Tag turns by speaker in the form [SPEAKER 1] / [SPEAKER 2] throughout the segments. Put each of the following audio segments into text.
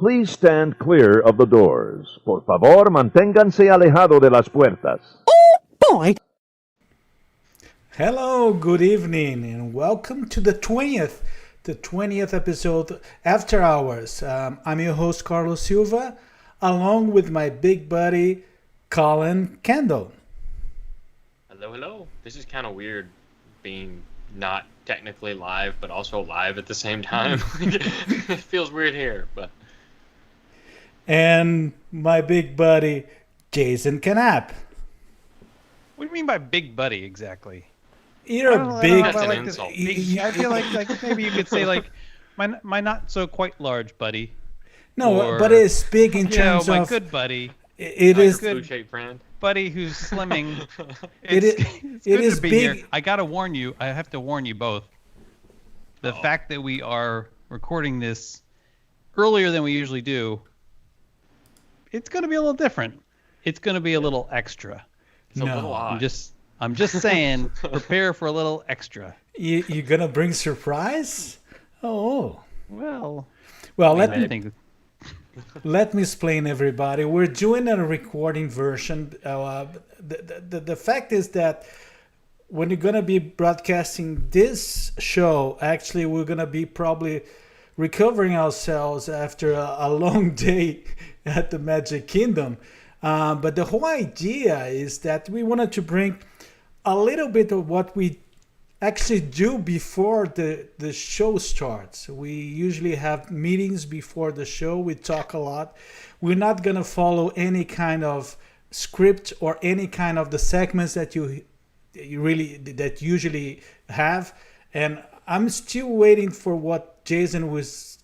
[SPEAKER 1] Please stand clear of the doors. Por favor, manténganse alejado de las puertas.
[SPEAKER 2] Boy!
[SPEAKER 3] Hello, good evening, and welcome to the 20th episode After Hours. I'm your host, Carlos Silva, along with my big buddy, Collin Kendall.
[SPEAKER 4] Hello. This is kind of weird being not technically live, but also live at the same time. It feels weird here, but...
[SPEAKER 3] And my big buddy, Jason Canapp.
[SPEAKER 2] What do you mean by big buddy exactly?
[SPEAKER 3] You're a big...
[SPEAKER 4] That's an insult.
[SPEAKER 2] I feel like maybe you could say like my not so quite large buddy.
[SPEAKER 3] No,
[SPEAKER 2] or,
[SPEAKER 3] but it's big in terms
[SPEAKER 2] my
[SPEAKER 3] of...
[SPEAKER 2] good buddy.
[SPEAKER 3] It is...
[SPEAKER 4] Your blue-shaped friend.
[SPEAKER 2] Buddy who's slimming.
[SPEAKER 3] It is
[SPEAKER 2] be
[SPEAKER 3] big...
[SPEAKER 2] here. I gotta warn you. I have to warn you both. The fact that we are recording this earlier than we usually do, it's going to be a little different. It's going to be a little extra.
[SPEAKER 4] It's a little odd.
[SPEAKER 2] I'm just saying, prepare for a little extra.
[SPEAKER 3] You're going to bring surprise? Oh.
[SPEAKER 2] Well,
[SPEAKER 3] let me explain, everybody. We're doing a recording version. The fact is that when you're going to be broadcasting this show, actually, we're going to be probably recovering ourselves after a long day at the Magic Kingdom. But the whole idea is that we wanted to bring a little bit of what we actually do before the show starts. We usually have meetings before the show. We talk a lot. We're not going to follow any kind of script or any kind of the segments that you usually have. And I'm still waiting for what Jason is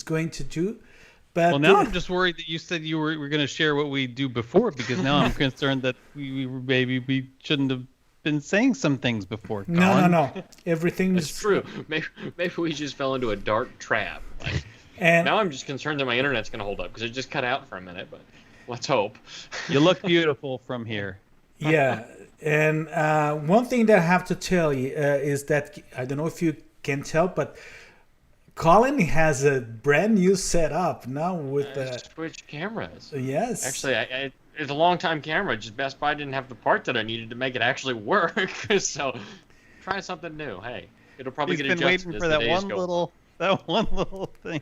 [SPEAKER 3] going to do. But
[SPEAKER 2] now I'm just worried that you said you were going to share what we do before, because now I'm concerned that we shouldn't have been saying some things before.
[SPEAKER 3] No. Everything is
[SPEAKER 4] true. Maybe we just fell into a dark trap.
[SPEAKER 3] And
[SPEAKER 4] now I'm just concerned that my internet's going to hold up because it just cut out for a minute. But let's hope.
[SPEAKER 2] You look beautiful from here.
[SPEAKER 3] Yeah. And one thing that I have to tell you is that I don't know if you can tell, but Collin has a brand new setup now with
[SPEAKER 4] switch cameras.
[SPEAKER 3] Yes.
[SPEAKER 4] Actually, it's a long time camera. Just Best Buy didn't have the part that I needed to make it actually work. So try something new. Hey, it'll probably get adjusted.
[SPEAKER 2] He's been waiting for that one little thing.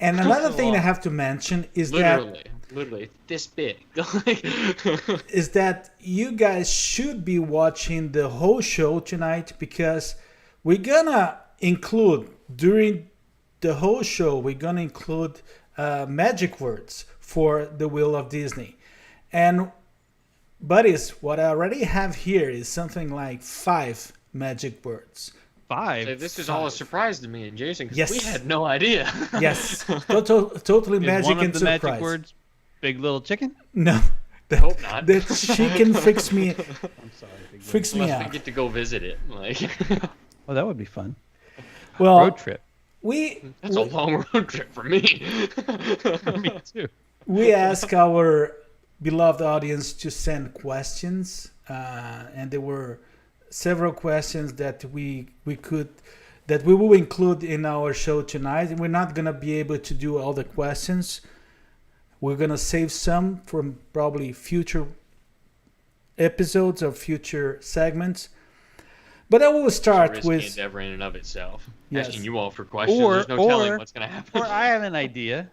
[SPEAKER 3] And another thing I have to mention is
[SPEAKER 4] literally this big.
[SPEAKER 3] is that you guys should be watching the whole show tonight, because we're gonna include during the whole show magic words for the Wheel of Disney. And buddies, what I already have here is something like 5 magic words.
[SPEAKER 2] 5.
[SPEAKER 4] So this is all a surprise to me and Jason, because
[SPEAKER 3] yes.
[SPEAKER 4] we had no idea.
[SPEAKER 3] Yes, totally magic
[SPEAKER 2] one of
[SPEAKER 3] and
[SPEAKER 2] the
[SPEAKER 3] surprise.
[SPEAKER 2] Magic words, Big Little Chicken?
[SPEAKER 3] No,
[SPEAKER 4] hope not.
[SPEAKER 3] The chicken freaks me.
[SPEAKER 2] I'm sorry,
[SPEAKER 3] freaks me
[SPEAKER 4] Unless
[SPEAKER 3] out.
[SPEAKER 4] we get to go visit it.
[SPEAKER 2] Well, that would be fun.
[SPEAKER 3] Well,
[SPEAKER 2] road trip.
[SPEAKER 4] That's a long road trip for me.
[SPEAKER 2] Me too.
[SPEAKER 3] We ask our beloved audience to send questions, and there were several questions that we will include in our show tonight. We're not gonna be able to do all the questions. We're gonna save some from probably future episodes or future segments. But I will start
[SPEAKER 4] it's a risky
[SPEAKER 3] with
[SPEAKER 4] endeavor in and of itself.
[SPEAKER 3] Yes.
[SPEAKER 4] Asking you all for questions. There's no telling what's gonna happen.
[SPEAKER 2] Or I have an idea.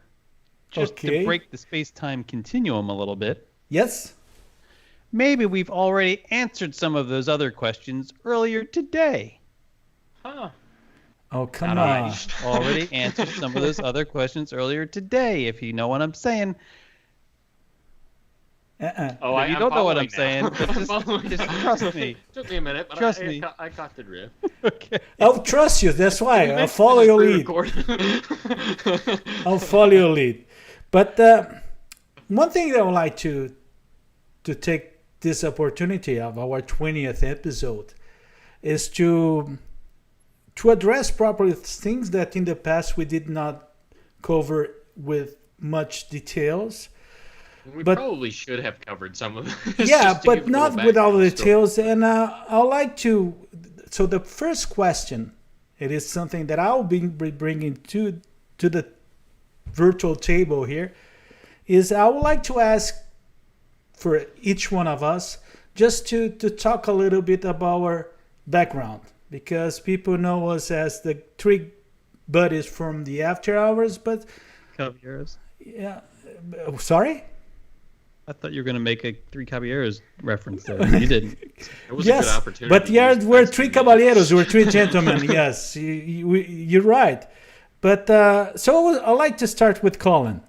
[SPEAKER 2] Just to break the space-time continuum a little bit.
[SPEAKER 3] Yes.
[SPEAKER 2] Maybe we've already answered some of those other questions earlier today.
[SPEAKER 4] Huh.
[SPEAKER 3] Oh, come on.
[SPEAKER 2] Already answered some of those other questions earlier today, if you know what I'm saying.
[SPEAKER 4] Oh,
[SPEAKER 2] you don't know what I'm saying, but just trust me.
[SPEAKER 4] Took me a minute, but
[SPEAKER 2] Trust me.
[SPEAKER 4] I caught the drift.
[SPEAKER 2] Okay.
[SPEAKER 3] I'll trust you. That's why I'll follow your lead. I'll follow your lead. But one thing that I would like to take this opportunity of our 20th episode is to address properly things that in the past we did not cover with much details.
[SPEAKER 4] We probably should have covered some of this.
[SPEAKER 3] Yeah, but not with all the details. And I'd like to... So the first question, it is something that I'll be bringing to the virtual table here, is I would like to ask for each one of us just to talk a little bit about our background, because people know us as the three buddies from the After Hours, but
[SPEAKER 2] Caballeros.
[SPEAKER 3] yeah, sorry?
[SPEAKER 2] I thought you were going to make a Three Caballeros reference there. You didn't.
[SPEAKER 4] It was a good opportunity.
[SPEAKER 3] But yeah, we're three caballeros, we're three gentlemen. Yes, you're right. But so I'd like to start with Collin.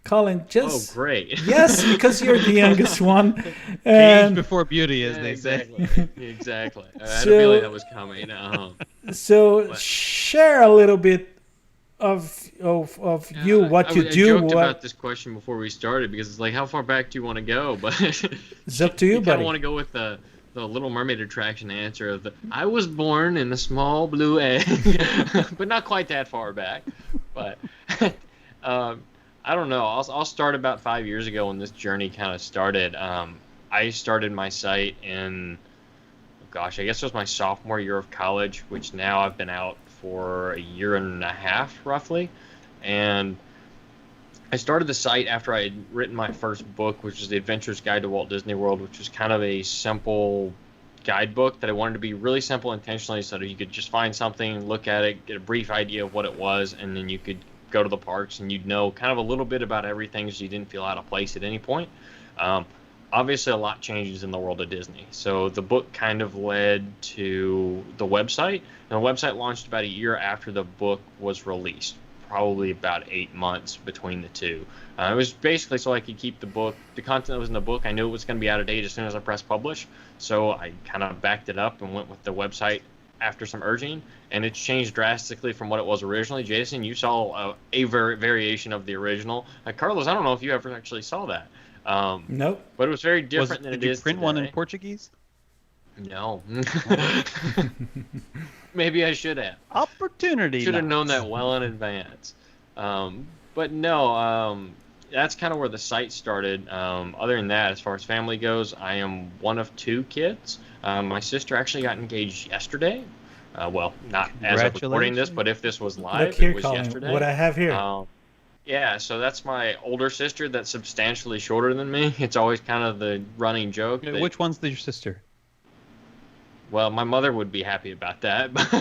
[SPEAKER 3] Collin, just...
[SPEAKER 4] Oh, great.
[SPEAKER 3] Yes, because you're the youngest one.
[SPEAKER 2] Age
[SPEAKER 3] And
[SPEAKER 2] before beauty, as they say.
[SPEAKER 4] Exactly. I had a feeling that was coming.
[SPEAKER 3] so share a little bit of you, what you
[SPEAKER 4] I
[SPEAKER 3] do.
[SPEAKER 4] joked about this question before we started because it's like, how far back do you want to go? But
[SPEAKER 3] It's up to you,
[SPEAKER 4] you kind
[SPEAKER 3] buddy.
[SPEAKER 4] of want to go with the Little Mermaid attraction answer of I was born in a small blue egg, but not quite that far back. But I don't know. I'll start about 5 years ago when this journey kind of started. I started my site in, gosh, I guess it was my sophomore year of college, which now I've been out for a year and a half roughly. And I started the site after I had written my first book, which is The Adventurer's Guide to Walt Disney World, which was kind of a simple guidebook that I wanted to be really simple intentionally so that you could just find something, look at it, get a brief idea of what it was, and then you could go to the parks and you'd know kind of a little bit about everything so you didn't feel out of place at any point. Obviously, a lot changes in the world of Disney. So the book kind of led to the website. And the website launched about a year after the book was released, probably about 8 months between the two. It was basically so I could keep the content that was in the book. I knew it was going to be out of date as soon as I pressed publish. So I kind of backed it up and went with the website after some urging. And it's changed drastically from what it was originally. Jason, you saw a variation of the original. Carlos, I don't know if you ever actually saw that.
[SPEAKER 3] Nope.
[SPEAKER 4] But it was very different than it is
[SPEAKER 2] Did you print one in
[SPEAKER 4] today.
[SPEAKER 2] Portuguese?
[SPEAKER 4] No. Maybe I should have.
[SPEAKER 2] Opportunity.
[SPEAKER 4] Should have
[SPEAKER 2] knocks.
[SPEAKER 4] known that well in advance. But no, that's kind of where the site started. Other than that, as far as family goes, I am one of two kids. My sister actually got engaged yesterday. Well, not as of recording this, but if this was live,
[SPEAKER 3] Look here,
[SPEAKER 4] it was
[SPEAKER 3] Collin,
[SPEAKER 4] yesterday.
[SPEAKER 3] what I have here.
[SPEAKER 4] Yeah, so that's my older sister that's substantially shorter than me. It's always kind of the running joke. That,
[SPEAKER 2] Which one's your sister?
[SPEAKER 4] well, my mother would be happy about that, but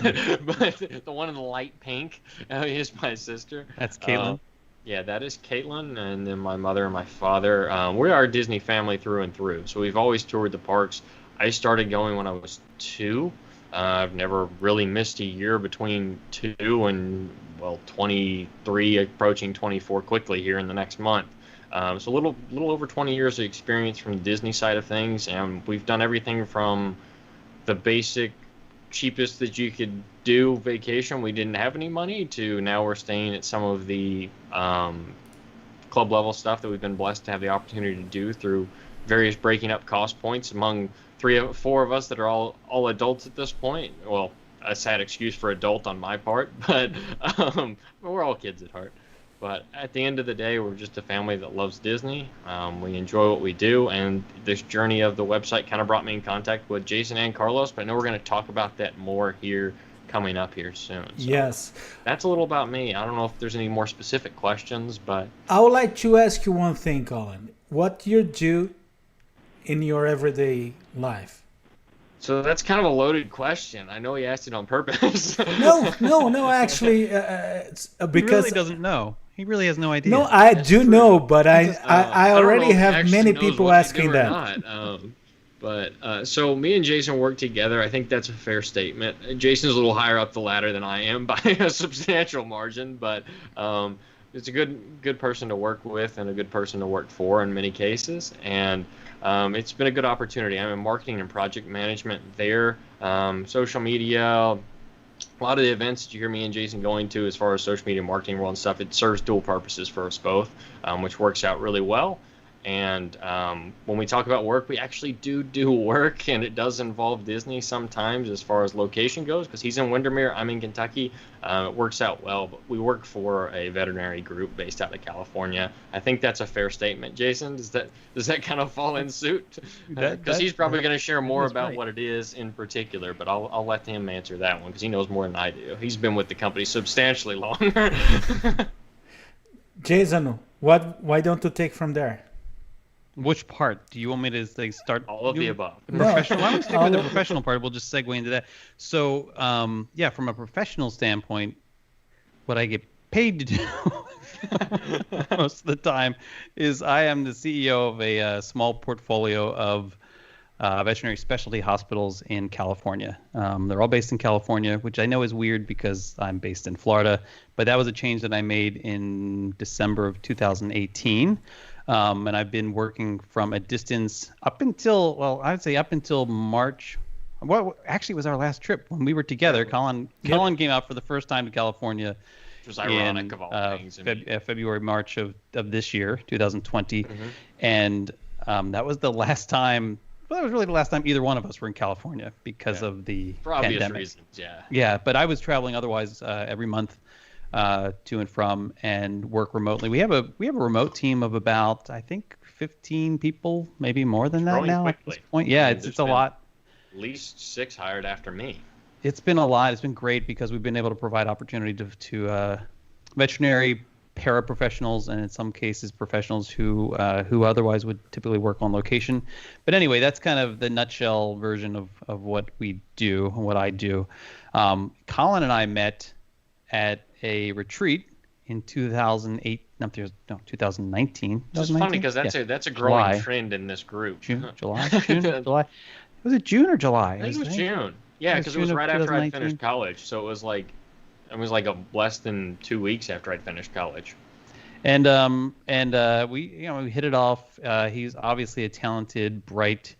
[SPEAKER 4] the one in the light pink is my sister.
[SPEAKER 2] That's Caitlin.
[SPEAKER 4] Yeah, that is Caitlin, and then my mother and my father. We are a Disney family through and through, so we've always toured the parks. I started going when I was 2. I've never really missed a year between 2 and, well, 23, approaching 24 quickly here in the next month. So a little over 20 years of experience from the Disney side of things, and we've done everything from the basic, cheapest that you could do vacation. We didn't have any money to now we're staying at some of the club level stuff that we've been blessed to have the opportunity to do through various breaking up cost points among 4 of us that are all adults at this point. Well, a sad excuse for adult on my part, but we're all kids at heart. But at the end of the day, we're just a family that loves Disney. We enjoy what we do, and this journey of the website kind of brought me in contact with Jason and Carlos, but I know we're going to talk about that more here coming up here soon. So
[SPEAKER 3] Yes.
[SPEAKER 4] that's a little about me. I don't know if there's any more specific questions, but
[SPEAKER 3] I would like to ask you one thing, Collin. What you do in your everyday life?
[SPEAKER 4] so that's kind of a loaded question. I know he asked it on purpose.
[SPEAKER 3] No, actually, it's,
[SPEAKER 2] He
[SPEAKER 3] because
[SPEAKER 2] really doesn't know. He really has no idea.
[SPEAKER 3] no, I do
[SPEAKER 4] true.
[SPEAKER 3] know, but I
[SPEAKER 4] don't know
[SPEAKER 3] already
[SPEAKER 4] if he
[SPEAKER 3] have
[SPEAKER 4] actually
[SPEAKER 3] many
[SPEAKER 4] knows
[SPEAKER 3] people
[SPEAKER 4] what to
[SPEAKER 3] asking
[SPEAKER 4] do or
[SPEAKER 3] that.
[SPEAKER 4] not. But so me and Jason work together. I think that's a fair statement. Jason's a little higher up the ladder than I am by a substantial margin, but it's a good person to work with and a good person to work for in many cases. And it's been a good opportunity. I'm in marketing and project management there, social media. A lot of the events that you hear me and Jason going to as far as social media marketing world and stuff, it serves dual purposes for us both, which works out really well. And when we talk about work, we actually do work, and it does involve Disney sometimes as far as location goes, because he's in Windermere, I'm in Kentucky. It works out well, but we work for a veterinary group based out of California. I think that's a fair statement, Jason. Does that kind of fall in suit? Because he's probably going to share more about
[SPEAKER 2] right.
[SPEAKER 4] what it is in particular, but I'll let him answer that one because he knows more than I do. He's been with the company substantially longer.
[SPEAKER 3] Jason, why don't you take from there?
[SPEAKER 2] Which part do you want me to start?
[SPEAKER 4] All of the above.
[SPEAKER 2] Professional. Why don't we stick with the professional part? We'll just segue into that. So, from a professional standpoint, what I get paid to do most of the time is I am the CEO of a small portfolio of veterinary specialty hospitals in California. They're all based in California, which I know is weird because I'm based in Florida, but that was a change that I made in December of 2018. And I've been working from a distance up until March. Well, actually, it was our last trip when we were together. Collin came out for the first time to California.
[SPEAKER 4] Which was ironic of all things.
[SPEAKER 2] February, March of this year, 2020. And that was the last time. Well, that was really the last time either one of us were in California because of the
[SPEAKER 4] for obvious
[SPEAKER 2] pandemic.
[SPEAKER 4] reasons. Yeah.
[SPEAKER 2] Yeah, but I was traveling otherwise every month to and from and work remotely. We have a remote team of about, I think, 15 people, maybe more than that now
[SPEAKER 4] quickly.
[SPEAKER 2] At this point. Yeah, it's a lot.
[SPEAKER 4] At least 6 hired after me.
[SPEAKER 2] It's been a lot. It's been great because we've been able to provide opportunity to veterinary paraprofessionals and in some cases professionals who otherwise would typically work on location. But anyway, that's kind of the nutshell version of what we do and what I do. Collin and I met at a retreat in 2008. No, 2019.
[SPEAKER 4] It's funny because that's a growing trend in this group.
[SPEAKER 2] July. Was it June or July?
[SPEAKER 4] I think it was June. Yeah, because it was right after I finished college, so it was like less than 2 weeks after I'd finished college.
[SPEAKER 2] And we hit it off. He's obviously a talented, bright,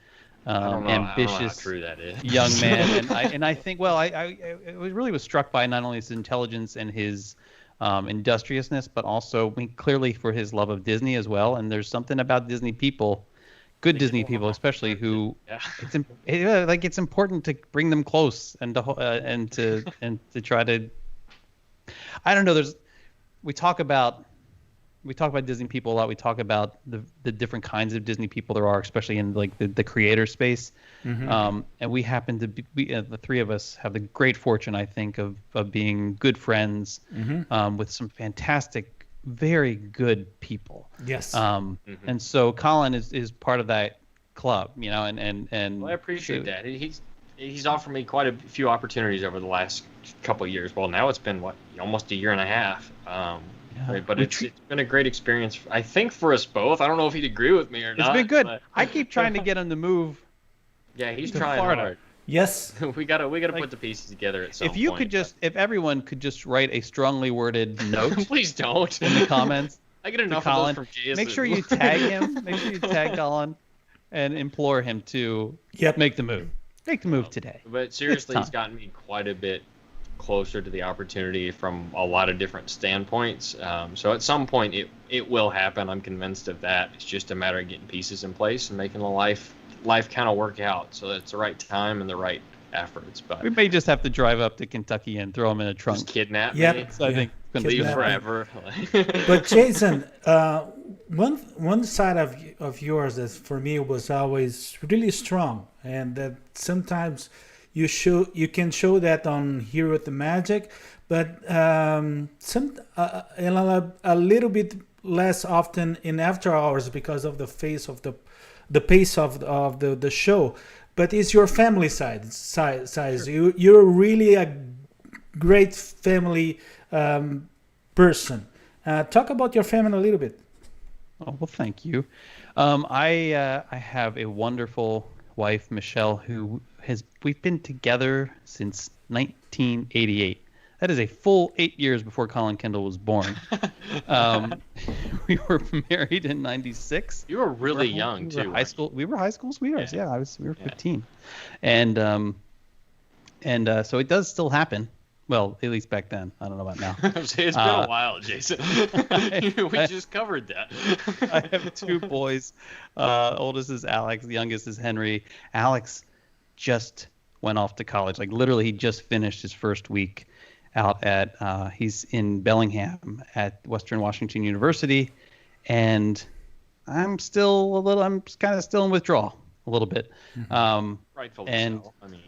[SPEAKER 2] ambitious,
[SPEAKER 4] I don't know how true that is.
[SPEAKER 2] young man. and I think I really was struck by not only his intelligence and his industriousness, but also clearly for his love of Disney as well. And there's something about Disney people. Good Disney people, especially, who it's important to bring them close and to try to. I don't know. We talk about Disney people a lot. We talk about the different kinds of Disney people there are, especially in like the creator space. And we happen to be the three of us have the great fortune, I think, of being good friends with some fantastic, very good people.
[SPEAKER 3] Yes.
[SPEAKER 2] And so Collin is part of that club, and
[SPEAKER 4] well, I appreciate that. He's offered me quite a few opportunities over the last couple of years. Well, now it's been almost a year and a half. But it's been a great experience, I think, for us both. I don't know if he'd agree with me or not.
[SPEAKER 2] It's been good. I keep trying to get him to move.
[SPEAKER 4] Yeah, he's trying
[SPEAKER 2] Florida.
[SPEAKER 4] hard.
[SPEAKER 3] Yes.
[SPEAKER 4] we gotta put the pieces together at some point. If
[SPEAKER 2] everyone could just write a strongly worded note.
[SPEAKER 4] Please don't.
[SPEAKER 2] In the comments.
[SPEAKER 4] I get enough of those from Jason.
[SPEAKER 2] Make sure you tag him. Make sure you tag Collin and implore him to make the move. Make the move today.
[SPEAKER 4] But seriously, he's gotten me quite a bit closer to the opportunity from a lot of different standpoints. So at some point it will happen. I'm convinced of that. It's just a matter of getting pieces in place and making the life kind of work out. So it's the right time and the right efforts. But
[SPEAKER 2] we may just have to drive up to Kentucky and throw him in a trunk.
[SPEAKER 4] Just kidnap
[SPEAKER 3] me.
[SPEAKER 2] So I think it's gonna
[SPEAKER 4] leave forever.
[SPEAKER 3] But Jason, one side of yours that for me was always really strong, and that sometimes you can show that on Here with the Magic, but a little bit less often in After Hours because of the pace of the show. But it's your family size. You're really a great family person. Talk about your family a little bit.
[SPEAKER 2] Oh, well, thank you. I have a wonderful wife, Michelle, we've been together since 1988. That is a full 8 years before Collin Kendall was born. We were married in '96.
[SPEAKER 4] You were really young too.
[SPEAKER 2] We were high school sweethearts. Yeah, we were 15, and so it does still happen. Well, at least back then. I don't know about now.
[SPEAKER 4] It's been a while, Jason. We just covered that.
[SPEAKER 2] I have 2 boys. Oldest is Alex. The youngest is Henry. Alex just went off to college. Like literally, he just finished his first week out at. He's in Bellingham at Western Washington University, and I'm kind of still in withdrawal a little bit.
[SPEAKER 4] Rightfully so. I
[SPEAKER 2] mean,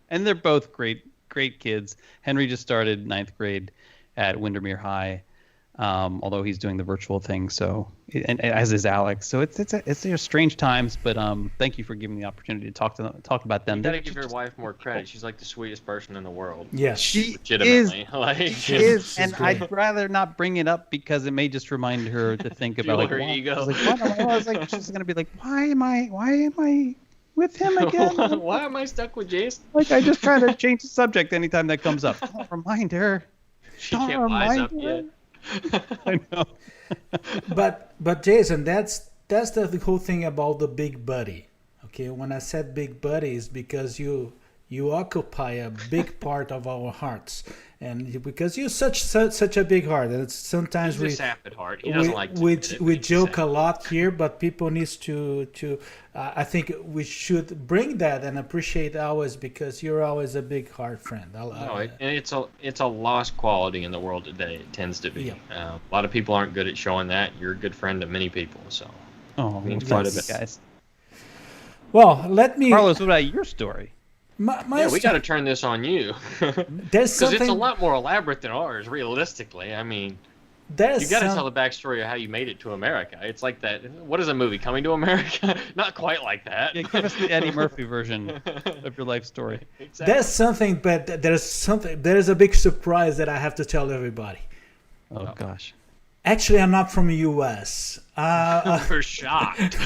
[SPEAKER 2] and they're both great kids. Henry just started 9th grade at Windermere High. although he's doing the virtual thing. So, and as is Alex. So it's strange times. But thank you for giving me the opportunity to talk about them.
[SPEAKER 4] You gotta give your wife more credit. She's like the sweetest person in the world.
[SPEAKER 3] Yes,
[SPEAKER 2] she
[SPEAKER 4] legitimately.
[SPEAKER 2] She is, and I'd rather not bring it up because it may just remind her to think about
[SPEAKER 4] Fuel her ego.
[SPEAKER 2] I was like, she's gonna be like, why am I with him again?
[SPEAKER 4] Why am I stuck with Jason?
[SPEAKER 2] Like, I just try to change the subject anytime that comes up. Don't remind her.
[SPEAKER 4] She can't wise up yet.
[SPEAKER 2] I know.
[SPEAKER 3] but Jason, that's the whole thing about the big buddy. Okay, when I said big buddy is because you occupy a big part of our hearts, and because you're such a big heart, and it's sometimes
[SPEAKER 4] He's a sap at heart. He doesn't like to
[SPEAKER 3] we joke a lot here, but people needs to I think we should bring that and appreciate ours, because you're always a big heart friend.
[SPEAKER 4] It's a lost quality in the world today. It tends to be.
[SPEAKER 3] Yeah.
[SPEAKER 4] A lot of people aren't good at showing that. You're a good friend to many people, so means quite a bit.
[SPEAKER 2] Guys.
[SPEAKER 3] Well, let me.
[SPEAKER 2] Carlos, what about your story?
[SPEAKER 4] We got to turn this on you.
[SPEAKER 3] There's something.
[SPEAKER 4] Because it's a lot more elaborate than ours, realistically. I mean, you got to tell the backstory of how you made it to America. It's like that. What is a movie? Coming to America? Not quite like that.
[SPEAKER 2] Yeah, give us the Eddie Murphy version of your life story.
[SPEAKER 4] Exactly.
[SPEAKER 3] There's something, but there's a big surprise that I have to tell everybody.
[SPEAKER 2] Oh gosh.
[SPEAKER 3] Actually, I'm not from the U.S.
[SPEAKER 4] We're shocked.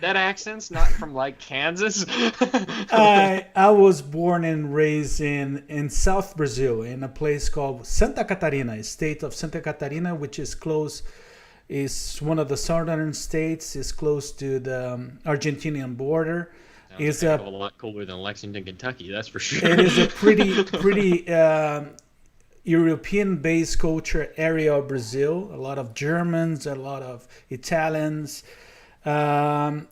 [SPEAKER 4] That accent's not from like Kansas.
[SPEAKER 3] I was born and raised in South Brazil, in a place called Santa Catarina, state of Santa Catarina, which is one of the southern states, is close to the Argentinian border.
[SPEAKER 4] It's a lot cooler than Lexington, Kentucky, that's for sure.
[SPEAKER 3] It is a pretty European-based culture area of Brazil. A lot of Germans, a lot of Italians, and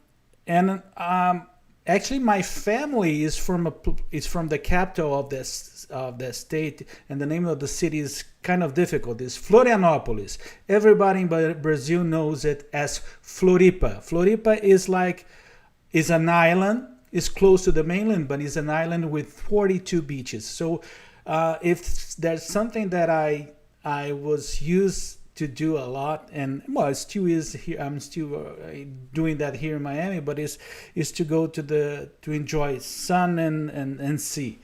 [SPEAKER 3] actually, my family is from the capital of the state, and the name of the city is kind of difficult. It's Florianópolis. Everybody in Brazil knows it as Floripa. Floripa is an island. It's close to the mainland, but it's an island with 42 beaches. So. If there's something that I was used to do a lot, and well, it still is here. I'm still doing that here in Miami, but is to go to enjoy sun and sea.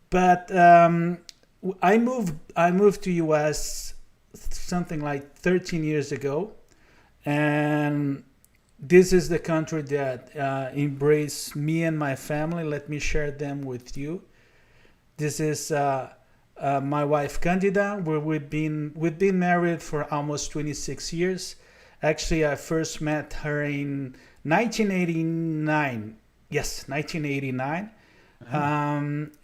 [SPEAKER 3] But I moved to U.S. something like 13 years ago, and this is the country that embraced me and my family. Let me share them with you. This is my wife Candida. We've been married for almost 26 years. Actually, I first met her in 1989. Yes, 1989.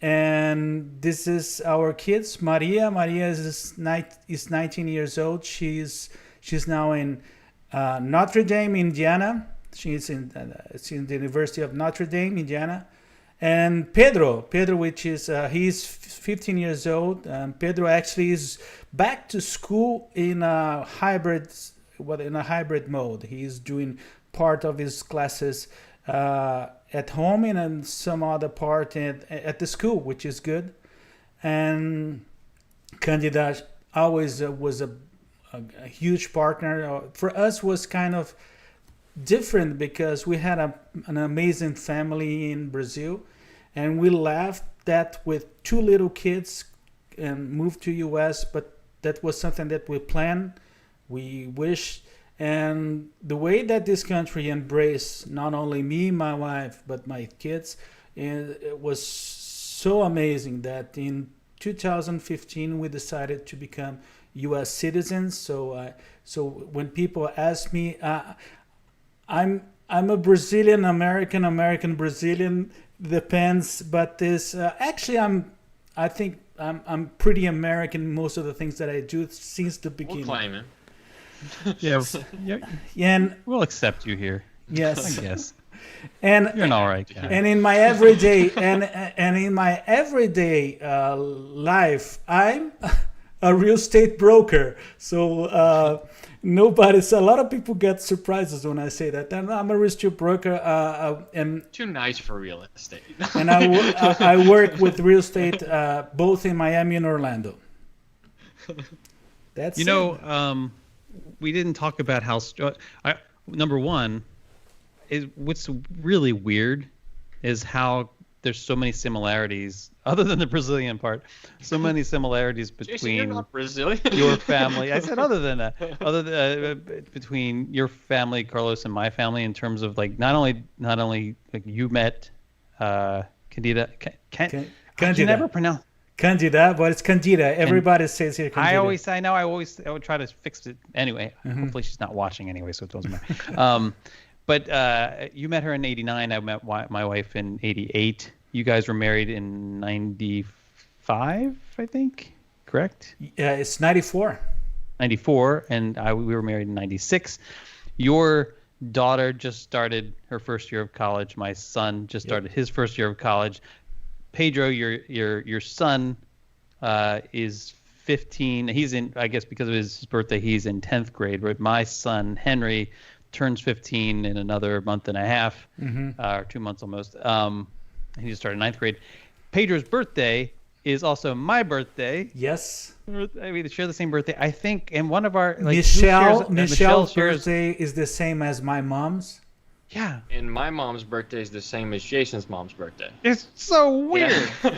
[SPEAKER 3] And this is our kids. Maria is 19 years old. She's now in Notre Dame, Indiana. She's in the University of Notre Dame, Indiana. And Pedro, which is he's 15 years old. Pedro actually is back to school in a hybrid mode. He's doing part of his classes at home and some other part at the school, which is good. And Candida always was a huge partner. For us, was kind of different because we had an amazing family in Brazil, and we left that with 2 little kids and moved to US, but that was something that we planned, we wished, and the way that this country embraced not only me, my wife, but my kids, it was so amazing that in 2015 we decided to become US citizens. So when people ask me, I'm a Brazilian American Brazilian, depends, but this actually I think I'm pretty American. Most of the things that I do since the beginning.
[SPEAKER 4] We'll claim it.
[SPEAKER 2] Yeah,
[SPEAKER 3] and
[SPEAKER 2] we'll accept you here.
[SPEAKER 3] Yes,
[SPEAKER 2] I guess.
[SPEAKER 3] And
[SPEAKER 2] you're an all right guy.
[SPEAKER 3] And in my everyday life, I'm a real estate broker. So a lot of people get surprises when I say that. And I'm a real estate broker. And
[SPEAKER 4] too nice for real estate.
[SPEAKER 3] And I work with real estate both in Miami and Orlando. That's
[SPEAKER 2] You know, we didn't talk about how. Number one is what's really weird is how there's so many similarities, other than the Brazilian part. So many similarities
[SPEAKER 4] Jason, you're
[SPEAKER 2] between
[SPEAKER 4] not Brazilian.
[SPEAKER 2] your family. I said other than that, between your family, Carlos, and my family, in terms of like not only like you met Candida. I can never pronounce.
[SPEAKER 3] Candida, but it's Candida. Everybody says here Candida.
[SPEAKER 2] I would try to fix it anyway. Hopefully she's not watching anyway, so it doesn't matter. But you met her in '89. I met my wife in '88. You guys were married in '95, I think. Correct?
[SPEAKER 3] Yeah, it's 94.
[SPEAKER 2] 94, and we were married in '96. Your daughter just started her first year of college. My son just started his first year of college. Pedro, your son, is 15. He's in, I guess, because of his birthday, he's in 10th grade. But my son Henry turns 15 in another month and a half, or 2 months almost. And he just started 9th grade. Pedro's birthday is also my birthday.
[SPEAKER 3] Yes.
[SPEAKER 2] I mean, they share the same birthday, I think. And one of our
[SPEAKER 3] Michelle's birthday is the same as my mom's.
[SPEAKER 2] Yeah.
[SPEAKER 4] And my mom's birthday is the same as Jason's mom's birthday.
[SPEAKER 2] It's so weird.
[SPEAKER 4] Yeah.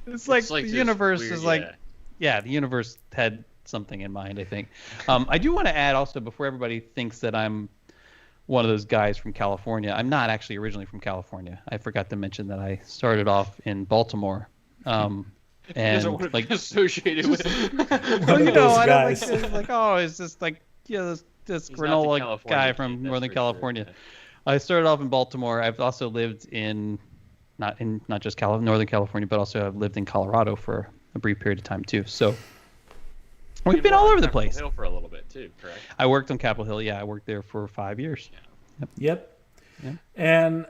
[SPEAKER 2] It's like the universe
[SPEAKER 4] weird,
[SPEAKER 2] is like, the universe had something in mind, I think. I do want to add also, before everybody thinks that I'm one of those guys from California, I'm not actually originally from California. I forgot to mention that I started off in Baltimore. And like
[SPEAKER 4] associated with
[SPEAKER 2] well, you know, I don't like oh, it's just like this granola guy from Northern California. Sure. I started off in Baltimore. I've also lived in not just Northern California, but also I've lived in Colorado for a brief period of time too. So we've been all over the place.
[SPEAKER 4] Hill for a little bit too, correct?
[SPEAKER 2] I worked on Capitol Hill. Yeah, I worked there for 5 years.
[SPEAKER 4] Yeah.
[SPEAKER 3] Yep. And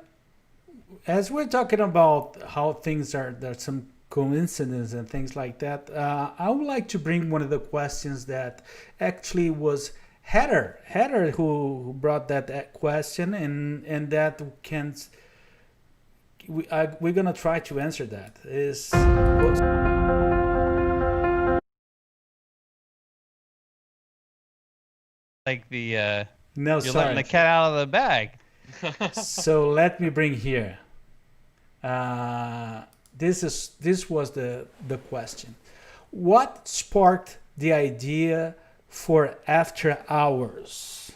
[SPEAKER 3] as we're talking about how things are, there's some coincidence and things like that. I would like to bring one of the questions that actually was Heather who brought that question, and that we're gonna try to answer that.
[SPEAKER 2] Like the
[SPEAKER 3] no,
[SPEAKER 2] you're
[SPEAKER 3] sorry,
[SPEAKER 2] letting the cat out of the bag.
[SPEAKER 3] So let me bring here. This was the question. What sparked the idea for After Hours?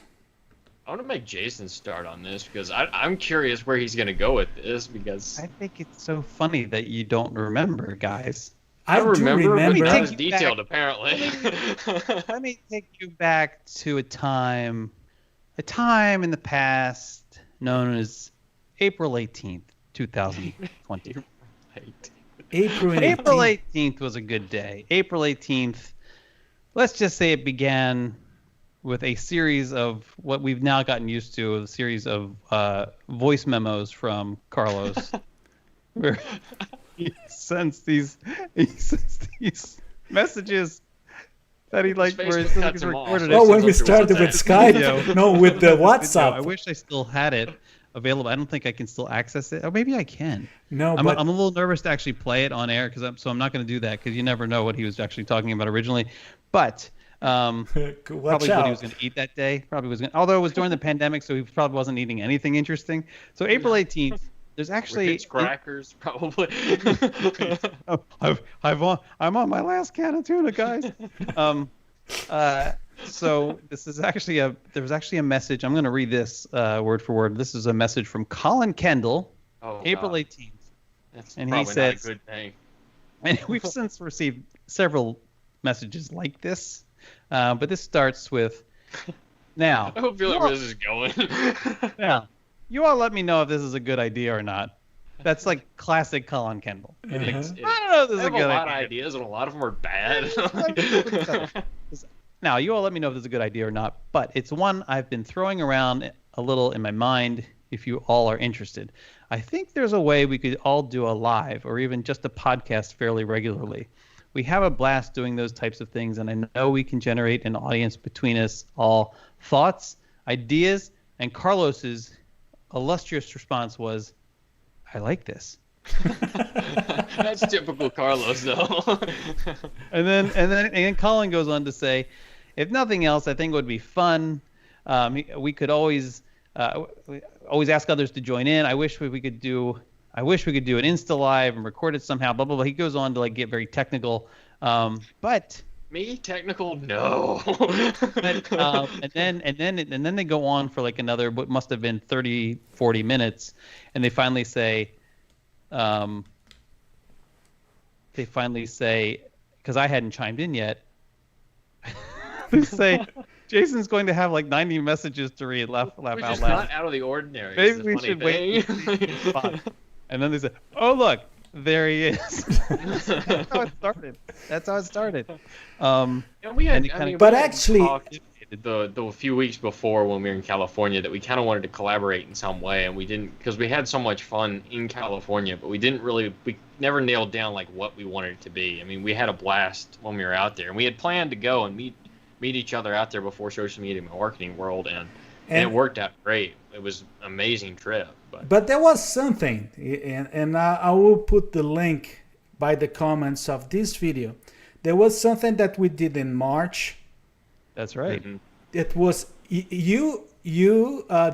[SPEAKER 4] I want to make Jason start on this because I'm curious where he's going to go with this, because
[SPEAKER 2] I think it's so funny that you don't remember, guys.
[SPEAKER 3] I remember.
[SPEAKER 4] But not as
[SPEAKER 2] you
[SPEAKER 4] detailed,
[SPEAKER 2] back.
[SPEAKER 4] apparently.
[SPEAKER 2] Let me take you back to a time in the past known as April 18th, 2020.
[SPEAKER 3] April
[SPEAKER 2] 18th was a good day. April 18th, let's just say it began with a series of what we've now gotten used to, a series of voice memos from Carlos, where he sends these messages that he like where he's recorded.
[SPEAKER 3] Oh, when we started with Skype, no, with the WhatsApp.
[SPEAKER 2] I wish I still had it available. I don't think I can still access it. Or maybe I can.
[SPEAKER 3] No,
[SPEAKER 2] I'm a little nervous to actually play it on air, so I'm not going to do that, because you never know what he was actually talking about originally. But probably what he was going to eat that day. Probably was going. Although it was during the pandemic, so he probably wasn't eating anything interesting. So April 18th. There's actually
[SPEAKER 4] crackers, probably.
[SPEAKER 2] I'm on my last can of tuna, guys. So this is actually there was actually a message. I'm going to read this word for word. This is a message from Collin Kendall, April 18th.
[SPEAKER 4] That's
[SPEAKER 2] and
[SPEAKER 4] probably
[SPEAKER 2] he says,
[SPEAKER 4] not a good thing.
[SPEAKER 2] And we've since received several messages like this, but this starts with, now.
[SPEAKER 4] I hope you know where this is going.
[SPEAKER 2] Now, you all let me know if this is a good idea or not. That's like classic Collin Kendall.
[SPEAKER 4] I don't know if this is a good idea. I have a lot of ideas, and a lot of them are bad.
[SPEAKER 2] Now, you all let me know if this is a good idea or not, but it's one I've been throwing around a little in my mind, if you all are interested. I think there's a way we could all do a live or even just a podcast fairly regularly. We have a blast doing those types of things, and I know we can generate an audience between us all. Thoughts, ideas, and Carlos's illustrious response was, I like this.
[SPEAKER 4] That's typical Carlos, though.
[SPEAKER 2] And then Collin goes on to say, if nothing else, I think it would be fun. We could always ask others to join in. I wish we could do an Insta Live and record it somehow. Blah blah blah. He goes on to like get very technical. But
[SPEAKER 4] Me technical? No.
[SPEAKER 2] and then they go on for like another what must have been 30, 40 minutes, and they finally say, because I hadn't chimed in yet, they say Jason's going to have like 90 messages to read. Laugh
[SPEAKER 4] Which
[SPEAKER 2] out
[SPEAKER 4] is
[SPEAKER 2] loud.
[SPEAKER 4] not out of the ordinary.
[SPEAKER 2] Maybe we should wait. And then they said, "Oh look, there he is." That's how it started.
[SPEAKER 4] And we had,
[SPEAKER 3] But actually,
[SPEAKER 4] the few weeks before when we were in California that we kind of wanted to collaborate in some way, and we didn't, because we had so much fun in California, but we never nailed down like what we wanted it to be. I mean, we had a blast when we were out there, and we had planned to go and meet each other out there before social media marketing world, and it worked out great. It was an amazing trip.
[SPEAKER 3] But there was something, and I will put the link by the comments of this video. There was something that we did in March.
[SPEAKER 2] That's right.
[SPEAKER 4] Mm-hmm.
[SPEAKER 3] It was you,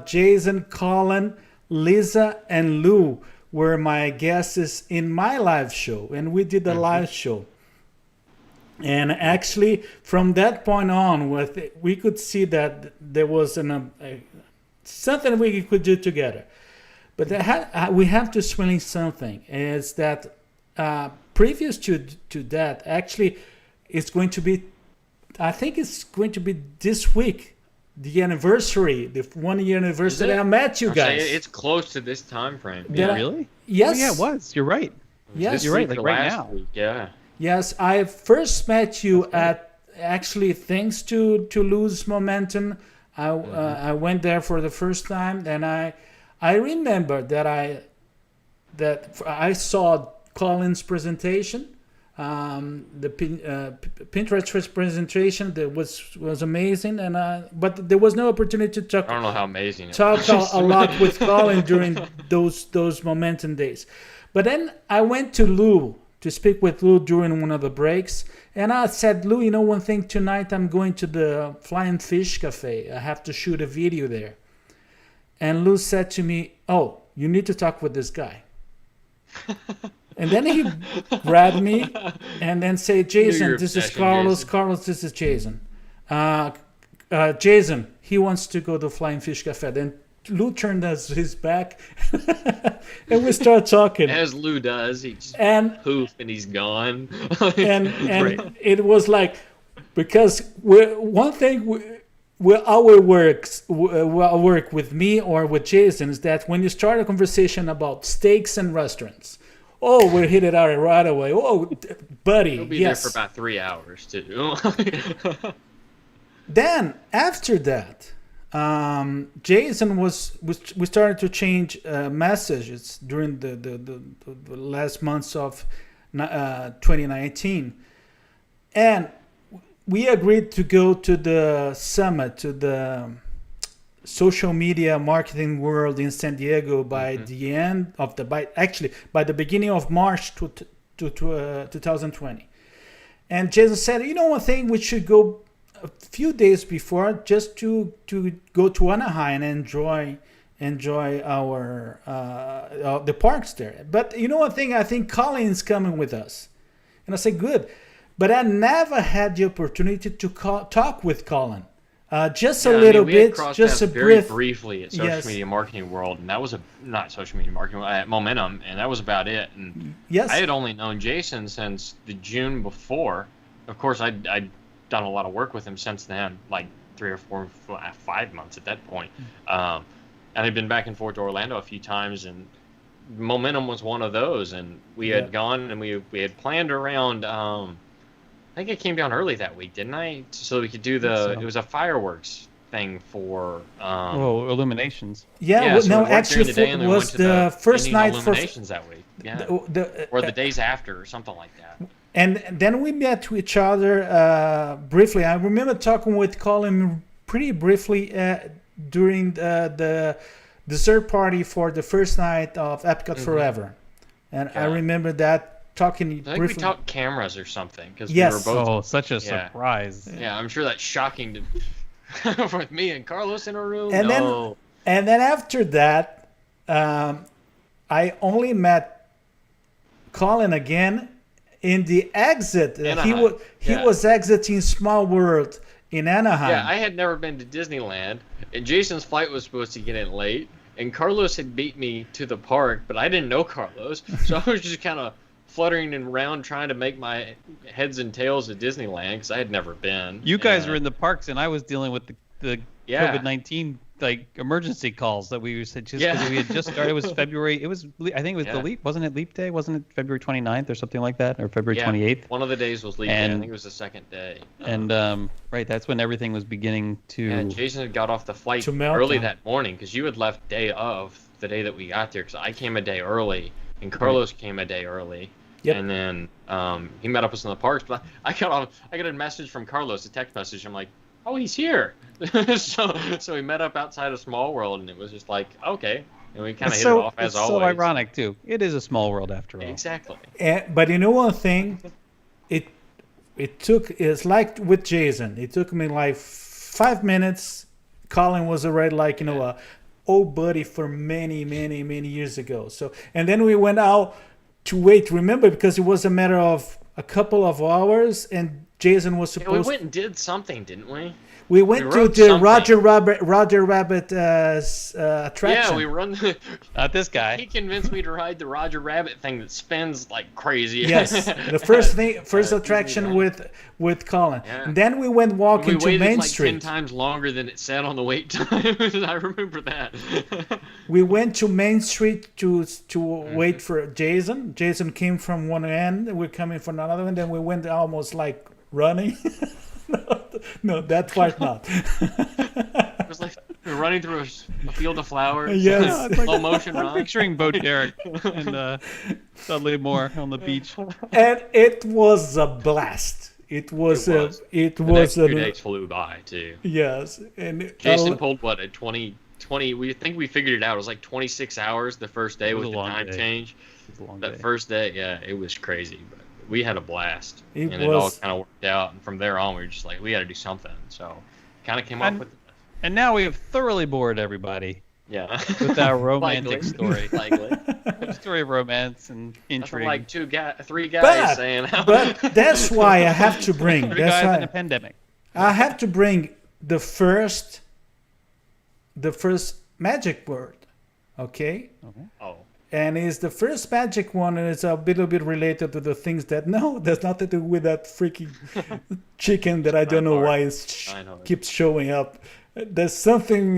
[SPEAKER 3] Jason, Collin, Lisa, and Lou were my guests in my live show, and we did a live show. And actually, from that point on, we could see that there was something we could do together. But we have to explain something. Is that previous to that, actually, it's going to be, I think it's going to be this week, the anniversary, the 1 year anniversary. I met you guys.
[SPEAKER 4] It's close to this time frame.
[SPEAKER 2] Yeah, really?
[SPEAKER 3] Yes.
[SPEAKER 2] Oh, yeah, it was. You're right.
[SPEAKER 3] Yes,
[SPEAKER 2] you're right. Like right now.
[SPEAKER 4] Week, yeah.
[SPEAKER 3] Yes, I first met you at actually thanks to Lou's Momentum. I went there for the first time, and I remember that I saw Collin's presentation, the Pinterest presentation that was amazing, but there was no opportunity to talk.
[SPEAKER 4] I don't know how amazing.
[SPEAKER 3] Talk a lot with Collin during those Momentum days, but then I went to Lou to speak with Lou during one of the breaks, and I said, Lou, one thing, tonight I'm going to the Flying Fish Cafe. I have to shoot a video there. And Lou said to me, oh, you need to talk with this guy. And then he grabbed me and then said, Jason, this is Carlos.
[SPEAKER 4] Jason.
[SPEAKER 3] Carlos, this is Jason. Jason, he wants to go to Flying Fish Cafe. Then Lou turned his back and we start talking.
[SPEAKER 4] As Lou does, he just poof and he's gone.
[SPEAKER 3] and it was like, because our work with me or with Jason is that when you start a conversation about steaks and restaurants, we hit it out right away. Oh, buddy,
[SPEAKER 4] He'll be
[SPEAKER 3] yes.
[SPEAKER 4] there for about 3 hours too.
[SPEAKER 3] Then after that, Jason we started to change messages during the last months of 2019, and we agreed to go to the summit, to the social media marketing world in San Diego by the end of by the beginning of March to 2020. And Jason said, one thing, we should go a few days before just to go to Anaheim and enjoy our the parks there. But one thing, I think Collin's coming with us. And I said, good. But I never had the opportunity to talk with Collin. Just a little bit, just a
[SPEAKER 4] briefly at Social Media Marketing World, and that was not Social Media Marketing, at Momentum, and that was about it. And
[SPEAKER 3] yes,
[SPEAKER 4] I had only known Jason since the June before. Of course, I'd done a lot of work with him since then, like 3 or 4, 5 months at that point. And I'd been back and forth to Orlando a few times, and Momentum was one of those. And we had gone and we had planned around. I think I came down early that week, didn't I? So we could do it was a fireworks thing for
[SPEAKER 2] illuminations.
[SPEAKER 3] Yeah,
[SPEAKER 4] so
[SPEAKER 3] no, actually it was the first night for
[SPEAKER 4] illuminations that week. Yeah. Or the days after or something like that.
[SPEAKER 3] And then we met each other briefly. I remember talking with Collin pretty briefly during the dessert party for the first night of Epcot Forever. And I
[SPEAKER 4] Yeah.
[SPEAKER 3] remember that talking
[SPEAKER 4] I think
[SPEAKER 3] briefly.
[SPEAKER 4] we talked cameras or something because
[SPEAKER 3] Yes.
[SPEAKER 4] we were both.
[SPEAKER 2] Oh, such a
[SPEAKER 4] Yeah.
[SPEAKER 2] surprise.
[SPEAKER 4] Yeah, I'm sure that's shocking to with me and Carlos in a room.
[SPEAKER 3] And
[SPEAKER 4] No.
[SPEAKER 3] then after that, I only met Collin again in the exit.
[SPEAKER 4] Anaheim.
[SPEAKER 3] He
[SPEAKER 4] Yeah.
[SPEAKER 3] was exiting Small World in Anaheim.
[SPEAKER 4] Yeah, I had never been to Disneyland, and Jason's flight was supposed to get in late, and Carlos had beat me to the park, but I didn't know Carlos, so I was just kind of fluttering around trying to make my heads and tails at Disneyland because I had never been.
[SPEAKER 2] You guys
[SPEAKER 4] And-
[SPEAKER 2] were in the parks, and I was dealing with the
[SPEAKER 4] Yeah.
[SPEAKER 2] COVID-19 like emergency calls that we said just
[SPEAKER 4] Yeah.
[SPEAKER 2] because we had just started. It was February. I think it was
[SPEAKER 4] Yeah.
[SPEAKER 2] the leap. Wasn't it leap day? Wasn't it February 29th or something like that, or February
[SPEAKER 4] Yeah,
[SPEAKER 2] 28th?
[SPEAKER 4] One of the days was leap day. I
[SPEAKER 2] And-
[SPEAKER 4] think it was the second day.
[SPEAKER 2] And right, that's when everything was beginning to.
[SPEAKER 4] Yeah, Jason had got off the flight
[SPEAKER 3] To Meltdown.
[SPEAKER 4] early that morning because you had left day of the day that we got there because I came a day early and Carlos came a day early.
[SPEAKER 3] Yep.
[SPEAKER 4] And then he met up with us in the parks. But I got a message from Carlos, a text message. I'm like, oh, he's here. so we met up outside of Small World, and it was just like, okay. And we kind of hit it off as
[SPEAKER 2] it's
[SPEAKER 4] always.
[SPEAKER 2] so ironic too. It is a small world after all.
[SPEAKER 4] Exactly.
[SPEAKER 3] But you know one thing, it's like with Jason. It took me like 5 minutes. Collin was already like a old buddy for many years ago. So and then we went out to wait. Remember, because it was a matter of a couple of hours, and Jason was
[SPEAKER 4] Yeah, we
[SPEAKER 3] supposed.
[SPEAKER 4] went and did something, didn't we?
[SPEAKER 3] We went to
[SPEAKER 4] wrote
[SPEAKER 3] the
[SPEAKER 4] something.
[SPEAKER 3] Roger Rabbit attraction.
[SPEAKER 4] Yeah, we run.
[SPEAKER 2] Not this
[SPEAKER 4] He
[SPEAKER 2] guy.
[SPEAKER 4] convinced me to ride the Roger Rabbit thing that spins like crazy.
[SPEAKER 3] Yes, the first attraction with Collin.
[SPEAKER 4] Yeah.
[SPEAKER 3] And then we went
[SPEAKER 4] We
[SPEAKER 3] walking to
[SPEAKER 4] waited
[SPEAKER 3] Main
[SPEAKER 4] like 10
[SPEAKER 3] Street.
[SPEAKER 4] times longer than it said on the wait time. I remember that.
[SPEAKER 3] We went to Main Street to
[SPEAKER 4] Mm-hmm.
[SPEAKER 3] wait for Jason. Jason came from one end, we're coming from another end, then we went almost like running. no, that part not.
[SPEAKER 4] It was like we were running through a field of flowers.
[SPEAKER 3] Yes.
[SPEAKER 2] It's like-
[SPEAKER 4] Slow motion
[SPEAKER 2] I'm
[SPEAKER 4] run.
[SPEAKER 2] picturing Bo Derek and Dudley Moore on the beach.
[SPEAKER 3] And it was a blast. It was
[SPEAKER 4] It was.
[SPEAKER 3] it
[SPEAKER 4] The
[SPEAKER 3] was
[SPEAKER 4] next 2 days flew by too.
[SPEAKER 3] yes. And
[SPEAKER 4] Jason pulled what a 20. We think we figured it out. It was like 26 hours the first day
[SPEAKER 2] It was
[SPEAKER 4] with
[SPEAKER 2] a
[SPEAKER 4] the
[SPEAKER 2] long
[SPEAKER 4] time
[SPEAKER 2] day.
[SPEAKER 4] change.
[SPEAKER 2] It's a long
[SPEAKER 4] That
[SPEAKER 2] day.
[SPEAKER 4] first day, yeah, it was crazy, but we had a blast,
[SPEAKER 3] It
[SPEAKER 4] and it all
[SPEAKER 3] was-
[SPEAKER 4] kind of worked out. And from there on, we were just like, we got to do something. So, kind of came up
[SPEAKER 2] And-
[SPEAKER 4] with,
[SPEAKER 2] And now we have thoroughly bored everybody
[SPEAKER 4] yeah,
[SPEAKER 2] with our romantic
[SPEAKER 4] Likely.
[SPEAKER 2] story.
[SPEAKER 4] Likely.
[SPEAKER 2] Story of romance and
[SPEAKER 4] Nothing
[SPEAKER 2] intrigue.
[SPEAKER 4] like three guys saying,
[SPEAKER 3] but that's why I have to bring.
[SPEAKER 2] Three
[SPEAKER 3] That's
[SPEAKER 2] guys in a
[SPEAKER 3] why
[SPEAKER 2] pandemic.
[SPEAKER 3] I have to bring the first magic word. Okay.
[SPEAKER 4] oh,
[SPEAKER 3] And is the first magic one, and it's a little bit related to the things that there's nothing to do with that freaking chicken that I don't know why
[SPEAKER 4] I know.
[SPEAKER 3] keeps showing up. There's something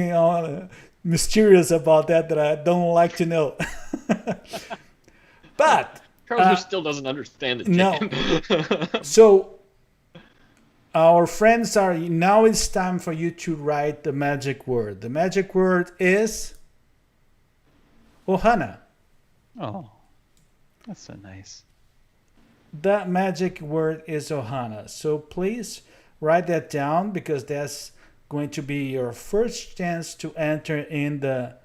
[SPEAKER 3] mysterious about that I don't like to know. But
[SPEAKER 4] Carlos still doesn't understand the
[SPEAKER 3] no.
[SPEAKER 4] chicken.
[SPEAKER 3] so our friends are now. It's time for you to write the magic word. The magic word is Ohana.
[SPEAKER 2] Oh, that's so nice.
[SPEAKER 3] That magic word is Ohana. So please write that down because that's going to be your first chance to enter in the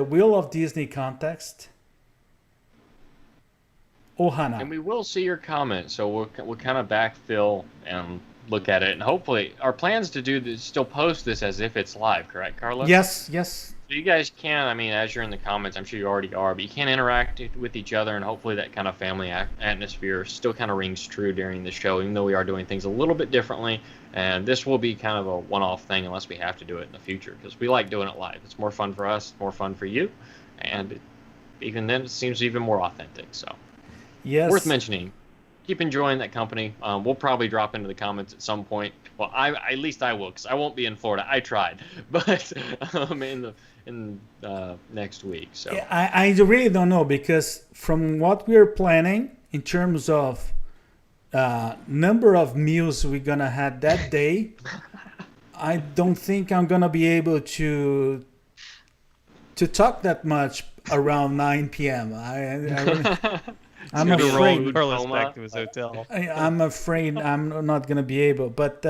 [SPEAKER 3] Wheel of Disney context. Ohana.
[SPEAKER 4] And we will see your comments, so we'll kind of backfill and look at it, and hopefully our plans to do this, still post this as if it's live, correct, Carlos?
[SPEAKER 3] Yes.
[SPEAKER 4] So you guys can, I mean, as you're in the comments, I'm sure you already are, but you can interact with each other, and hopefully that kind of family atmosphere still kind of rings true during the show, even though we are doing things a little bit differently. And this will be kind of a one-off thing unless we have to do it in the future, because we like doing it live. It's more fun for us, more fun for you, and even then it seems even more authentic. So
[SPEAKER 3] Yes.
[SPEAKER 4] worth mentioning. Keep enjoying that company. We'll probably drop into the comments at some point. Well, at least I will, because I won't be in Florida. I tried, but in next week. So
[SPEAKER 3] Yeah, I really don't know because from what we're planning in terms of number of meals we're gonna have that day, I don't think I'm gonna be able to talk that much around 9 p.m. I'm
[SPEAKER 4] gonna be
[SPEAKER 3] afraid.
[SPEAKER 4] rolling.
[SPEAKER 2] Carlos
[SPEAKER 4] Coma.
[SPEAKER 2] back to his hotel.
[SPEAKER 3] I'm afraid I'm not gonna be able. But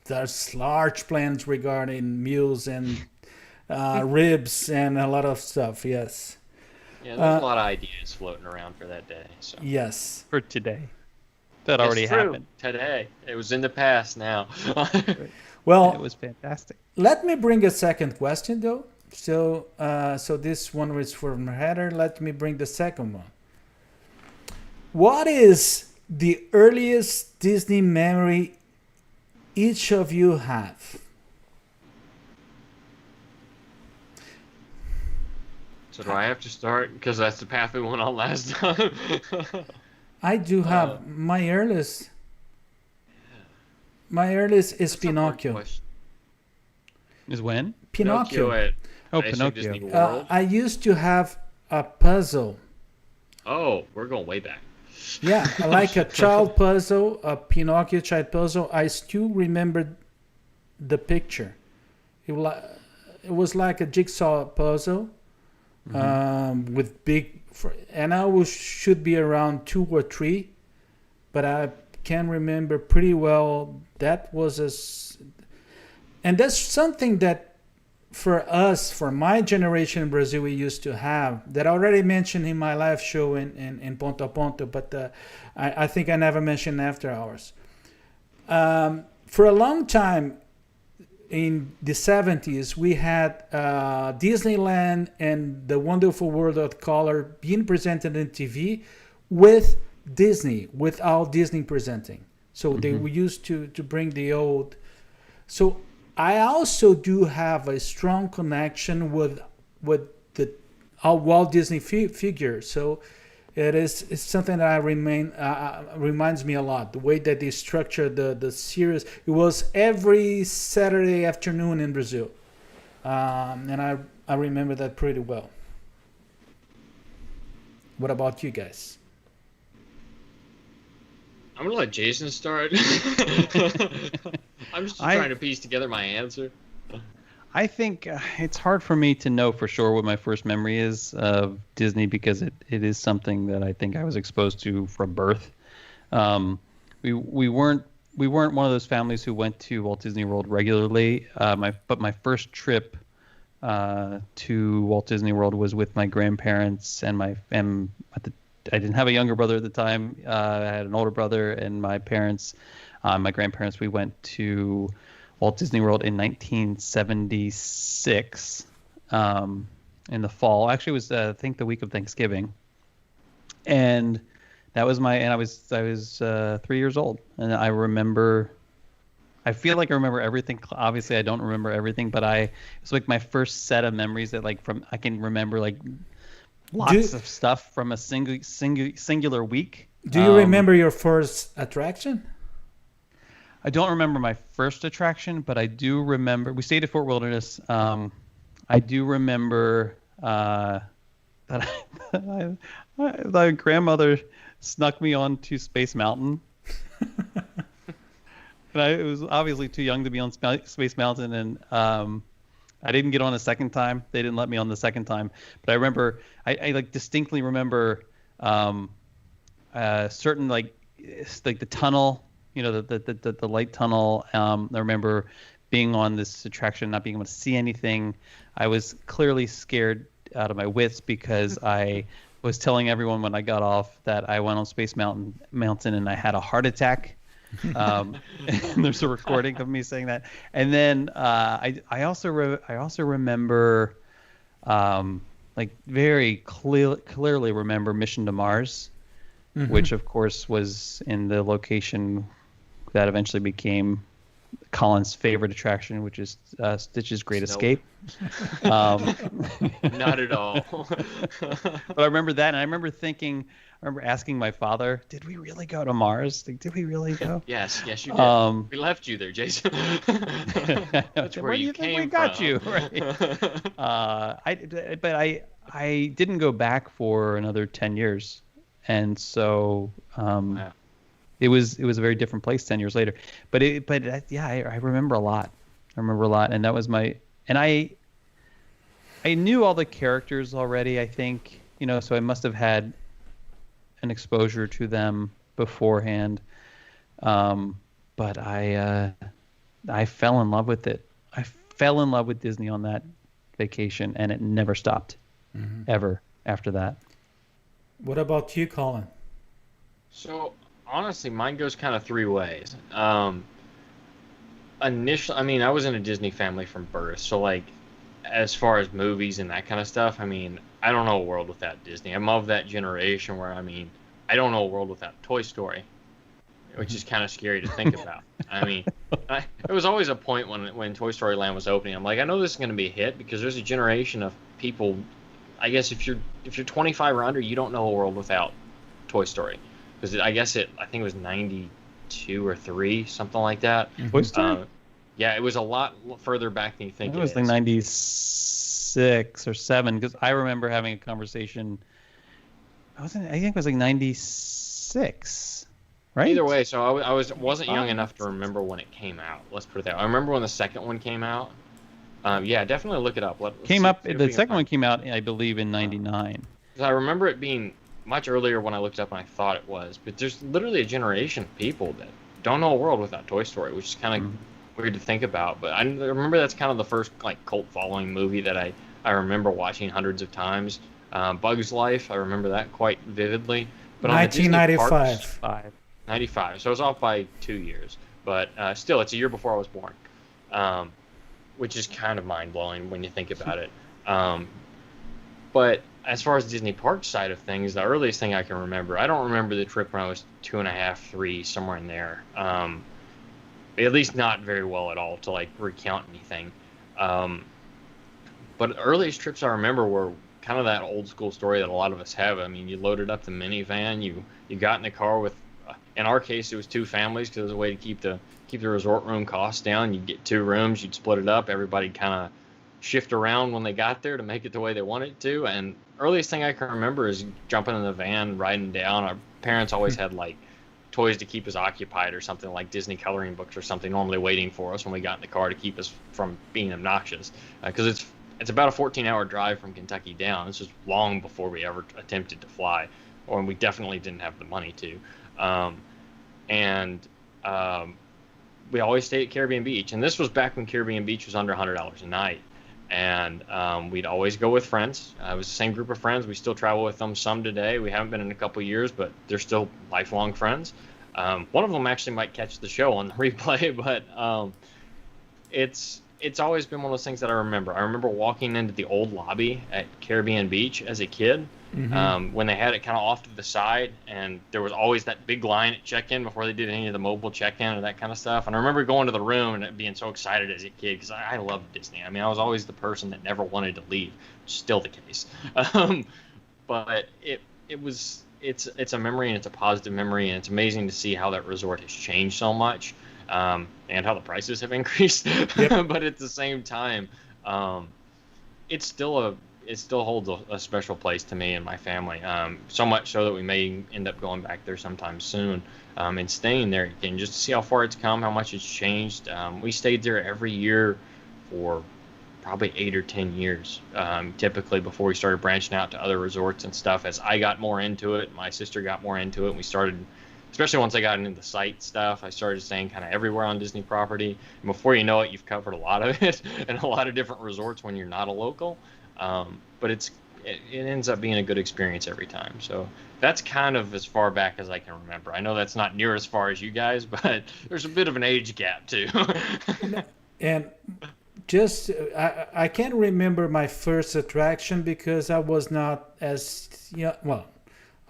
[SPEAKER 3] there's large plans regarding meals and ribs and a lot of stuff. Yes.
[SPEAKER 4] Yeah, there's a lot of ideas floating around for that day. So.
[SPEAKER 3] Yes.
[SPEAKER 2] For today. That already
[SPEAKER 4] It's true.
[SPEAKER 2] happened.
[SPEAKER 4] Today. It was in the past now.
[SPEAKER 3] Well,
[SPEAKER 2] It was fantastic.
[SPEAKER 3] let me bring a second question though. So, so this one was from Heather. Let me bring the second one. What is the earliest Disney memory each of you have?
[SPEAKER 4] So do I have to start? Because that's the path we went on last time.
[SPEAKER 3] I do have my earliest. My earliest is
[SPEAKER 4] That's a hard
[SPEAKER 3] Pinocchio.
[SPEAKER 4] question.
[SPEAKER 2] Is when?
[SPEAKER 3] Pinocchio.
[SPEAKER 4] at
[SPEAKER 2] Oh,
[SPEAKER 4] I assume
[SPEAKER 2] Pinocchio.
[SPEAKER 4] Disney World.
[SPEAKER 3] I used to have a puzzle.
[SPEAKER 4] Oh, we're going way back.
[SPEAKER 3] Yeah, like a child puzzle, a Pinocchio child puzzle. I still remember the picture. It was like a jigsaw puzzle with big, and I should be around 2 or 3, but I can remember pretty well. That was and that's something that for us, for my generation in Brazil, we used to have, that I already mentioned in my live show in Ponto a Ponto, but I think I never mentioned After Hours. For a long time in the 70s, we had Disneyland and the Wonderful World of Color being presented on TV with Disney, without Disney presenting. So they used to bring the old. So I also do have a strong connection with the Walt Disney figure. So it's something that reminds me a lot. The way that they structured the series. It was every Saturday afternoon in Brazil, and I remember that pretty well. What about you guys?
[SPEAKER 4] I'm going to let Jason start. I'm just trying to piece together my answer.
[SPEAKER 2] I think it's hard for me to know for sure what my first memory is of Disney, because it is something that I think I was exposed to from birth. We weren't one of those families who went to Walt Disney World regularly. But my first trip to Walt Disney World was with my grandparents and I didn't have a younger brother at the time. I had an older brother, and my parents, my grandparents, we went to Walt Disney World in 1976 in the fall. Actually, it was I think the week of Thanksgiving, and that was I was 3 years old, and I feel like I remember everything. Obviously, I don't remember everything, but it's like my first set of memories that I can remember lots of stuff from a singular week.
[SPEAKER 3] Do you remember your first attraction?
[SPEAKER 2] I don't remember my first attraction, but I do remember we stayed at Fort Wilderness. I do remember that my grandmother snuck me onto Space Mountain. And I was obviously too young to be on Space Mountain, and I didn't get on a second time. They didn't let me on the second time. But I remember, I distinctly remember certain like the tunnel, the light tunnel. I remember being on this attraction, not being able to see anything. I was clearly scared out of my wits because I was telling everyone when I got off that I went on Space Mountain and I had a heart attack. And there's a recording of me saying that. And then I also remember very clearly remember Mission to Mars, which of course was in the location that eventually became Colin's favorite attraction, which is Stitch's Great Escape.
[SPEAKER 4] Not at all.
[SPEAKER 2] But I remember that, and I remember asking my father, "Did we really go to Mars? Did we really go?"
[SPEAKER 4] Yes, you did. We left you there, Jason. That's where you came
[SPEAKER 2] we got
[SPEAKER 4] from.
[SPEAKER 2] you, right? I didn't go back for another 10 years, and so
[SPEAKER 4] Wow.
[SPEAKER 2] it was a very different place 10 years later. But I remember a lot. And that was I knew all the characters already, I think, so I must have had an exposure to them beforehand. But I fell in love with it. I fell in love with Disney on that vacation, and it never stopped, ever. after that.
[SPEAKER 3] What about you, Colin?
[SPEAKER 4] So honestly, mine goes kind of three ways. Initially, I mean, I was in a Disney family from birth, so like, as far as movies and that kind of stuff, I mean, I don't know a world without Disney. I'm of that generation where, I mean, I don't know a world without Toy Story, which is kind of scary to think about. I mean, there was always a point when Toy Story Land was opening. I'm like, I know this is going to be a hit because there's a generation of people. I guess if you're 25 or under, you don't know a world without Toy Story, because I think it was 92 or 3, something like that.
[SPEAKER 2] Toy Story?
[SPEAKER 4] Yeah, it was a lot further back than you think.
[SPEAKER 2] It was like 96 or 7, because I remember having a conversation. I think it was like 96, right?
[SPEAKER 4] Either way, so I wasn't young enough to remember when it came out. Let's put it that way. I remember when the second one came out. Yeah, definitely look it up. The
[SPEAKER 2] second one came out, I believe, in 99.
[SPEAKER 4] I remember it being much earlier when I looked up and I thought it was. But there's literally a generation of people that don't know a world without Toy Story, which is kind of weird to think about. But I remember that's kind of the first like cult following movie that I remember watching hundreds of times. Bug's Life, I remember that quite vividly. But
[SPEAKER 3] 1995.
[SPEAKER 4] 95. So I was off by 2 years. But still, it's a year before I was born. Which is kind of mind-blowing when you think about it. But as far as Disney Park side of things, the earliest thing I can remember, I don't remember the trip when I was 2.5, 3, somewhere in there. At least not very well at all to like recount anything. But the earliest trips I remember were kind of that old school story that a lot of us have. I mean, you loaded up the minivan, you got in the car with, in our case, it was 2 families because it was a way to keep the resort room costs down. You'd get 2 rooms, you'd split it up, everybody'd kind of shift around when they got there to make it the way they wanted to. And earliest thing I can remember is jumping in the van, riding down. Our parents always had like toys to keep us occupied or something, like Disney coloring books or something, normally waiting for us when we got in the car to keep us from being obnoxious, because it's about a 14-hour drive from Kentucky down. This was long before we ever attempted to fly, or we definitely didn't have the money to. We always stayed at Caribbean Beach, and this was back when Caribbean Beach was under $100 a night. And we'd always go with friends. It was the same group of friends. We still travel with them some today. We haven't been in a couple of years, but they're still lifelong friends. One of them actually might catch the show on the replay, but it's always been one of those things that I remember. I remember walking into the old lobby at Caribbean Beach as a kid, when they had it kind of off to the side, and there was always that big line at check-in before they did any of the mobile check-in or that kind of stuff. And I remember going to the room and being so excited as a kid because I loved Disney. I mean, I was always the person that never wanted to leave, which is still the case. But it's a memory, and it's a positive memory, and it's amazing to see how that resort has changed so much, and how the prices have increased. Yep. But at the same time, it still holds a special place to me and my family. So much so that we may end up going back there sometime soon, and staying there again just to see how far it's come, how much it's changed. We stayed there every year for probably 8 or 10 years, typically, before we started branching out to other resorts and stuff. As I got more into it, my sister got more into it, and we started, especially once I got into the site stuff, I started staying kind of everywhere on Disney property. And before you know it, you've covered a lot of it and a lot of different resorts when you're not a local. But it ends up being a good experience every time. So that's kind of as far back as I can remember. I know that's not near as far as you guys, but there's a bit of an age gap too.
[SPEAKER 3] And just I can't remember my first attraction because I was not as well,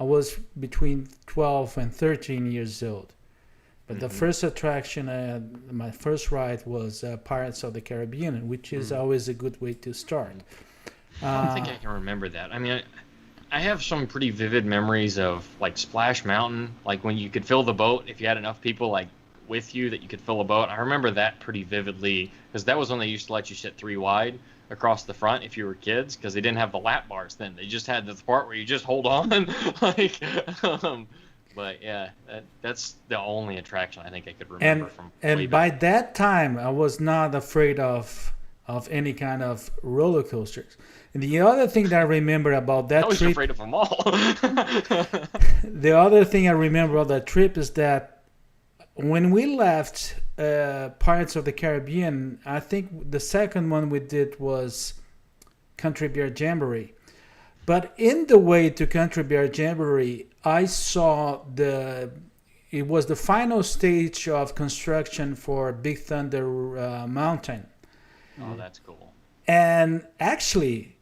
[SPEAKER 3] I was between 12 and 13 years old. But the first attraction, my first ride was Pirates of the Caribbean, which is always a good way to start.
[SPEAKER 4] I don't think I can remember that. I mean, I have some pretty vivid memories of like Splash Mountain, like when you could fill the boat if you had enough people like with you that you could fill a boat. I remember that pretty vividly because that was when they used to let you sit 3 wide across the front if you were kids, because they didn't have the lap bars then. They just had the part where you just hold on. But yeah, that's the only attraction I think I could remember from.
[SPEAKER 3] And by that time, I was not afraid of any kind of roller coasters. And the other thing that I remember about that
[SPEAKER 4] trip, I was
[SPEAKER 3] trip,
[SPEAKER 4] afraid of them all.
[SPEAKER 3] The other thing I remember about that trip is that when we left Pirates of the Caribbean, I think the second one we did was Country Bear Jamboree. But in the way to Country Bear Jamboree, I saw it was the final stage of construction for Big Thunder Mountain.
[SPEAKER 4] Oh, that's cool.
[SPEAKER 3] And actually,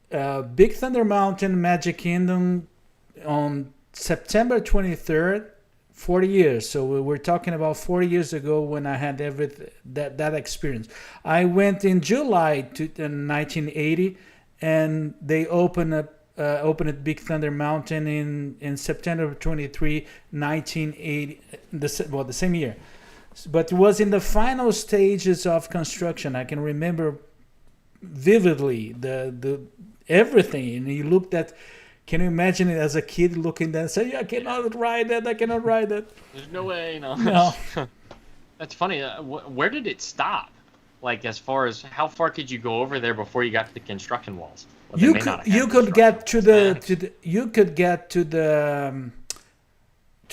[SPEAKER 3] Big Thunder Mountain Magic Kingdom on September 23rd, 40 years. So we're talking about 40 years ago when I had that experience. I went in July 1980, and they opened Big Thunder Mountain in September 23, 1980, the same year. But it was in the final stages of construction. I can remember vividly the everything, and you looked at. Can you imagine it as a kid looking at and saying, I cannot ride that, I cannot ride that?
[SPEAKER 4] There's no way, no.
[SPEAKER 3] No.
[SPEAKER 4] That's funny. Where did it stop? Like, as far as how far could you go over there before you got to the construction walls? Well,
[SPEAKER 3] you could get to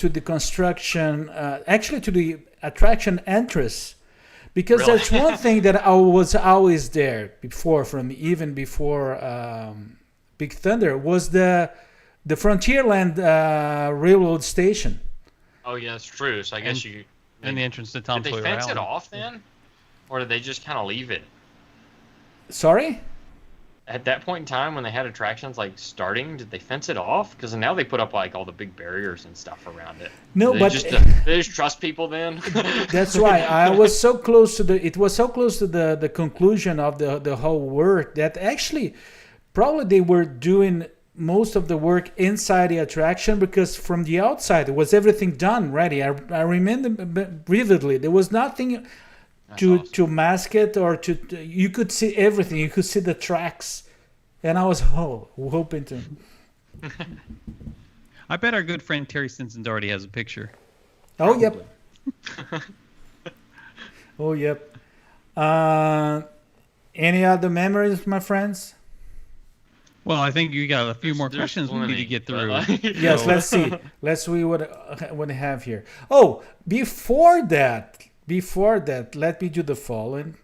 [SPEAKER 3] the construction, actually to the attraction entrance, because
[SPEAKER 4] Really?
[SPEAKER 3] that's one thing that I was always there before, before Big Thunder, was the Frontierland Railroad Station.
[SPEAKER 4] Oh yeah, that's true. So I guess
[SPEAKER 2] And the entrance to Tom
[SPEAKER 4] did they
[SPEAKER 2] Sawyer
[SPEAKER 4] fence
[SPEAKER 2] Island.
[SPEAKER 4] it off then, or did they just kind of leave it?
[SPEAKER 3] Sorry?
[SPEAKER 4] At that point in time, when they had attractions like starting, did they fence it off? Because now they put up like all the big barriers and stuff around it.
[SPEAKER 3] No,
[SPEAKER 4] They
[SPEAKER 3] but
[SPEAKER 4] they just trust people then.
[SPEAKER 3] that's why I was so close to it was so close to the conclusion of the whole work that actually probably they were doing most of the work inside the attraction, because from the outside was everything done ready. I remember vividly. There was nothing to mask it or to you could see everything. You could see the tracks, and I was hoping to.
[SPEAKER 2] I bet our good friend Terry Stinson already has a picture.
[SPEAKER 3] Oh yep. Oh yep. Any other memories, my friends?
[SPEAKER 2] Well, I think you got a few more
[SPEAKER 4] There's
[SPEAKER 2] questions we need to
[SPEAKER 4] plenty,
[SPEAKER 2] get
[SPEAKER 4] but,
[SPEAKER 2] through.
[SPEAKER 3] Yes,
[SPEAKER 2] So-
[SPEAKER 3] let's see. Let's see what I have here. Oh, before that, let me do the following.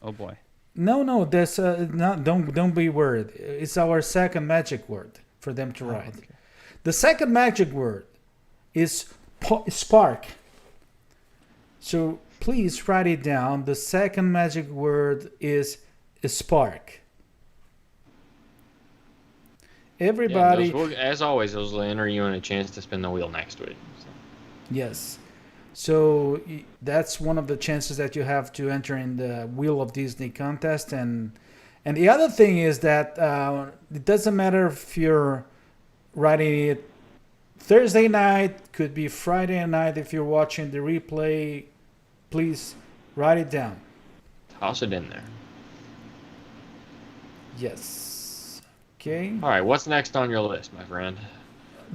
[SPEAKER 2] Oh boy.
[SPEAKER 3] No, there's don't be worried. It's our second magic word for them to write.
[SPEAKER 2] okay.
[SPEAKER 3] The second magic word is spark. So please write it down. The second magic word is spark. Everybody.
[SPEAKER 4] Yeah, as always, those will enter you in a chance to spin the wheel next week. So.
[SPEAKER 3] Yes. So that's one of the chances that you have to enter in the Wheel of Disney contest. And the other thing is that it doesn't matter if you're writing it Thursday night, could be Friday night if you're watching the replay. Please write it down.
[SPEAKER 4] Toss it in there.
[SPEAKER 3] Yes. Okay.
[SPEAKER 4] All right, what's next on your list, my friend?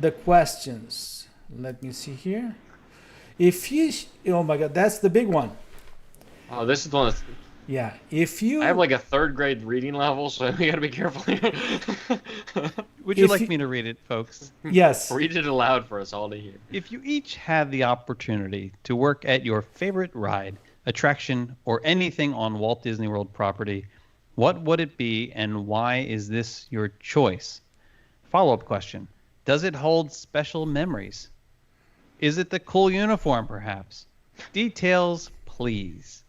[SPEAKER 3] The questions. Let me see here. Oh my God, that's the big one.
[SPEAKER 4] Oh, this is the one that's...
[SPEAKER 3] Yeah. If you.
[SPEAKER 4] I have like a third grade reading level, so we gotta be careful here.
[SPEAKER 2] Would you
[SPEAKER 3] If
[SPEAKER 2] like
[SPEAKER 3] you-
[SPEAKER 2] me to read it, folks?
[SPEAKER 3] Yes.
[SPEAKER 4] Read it aloud for us all to hear.
[SPEAKER 2] If you each had the opportunity to work at your favorite ride, attraction, or anything on Walt Disney World property, what would it be, and why is this your choice? Follow-up question. Does it hold special memories? Is it the cool uniform, perhaps? Details, please.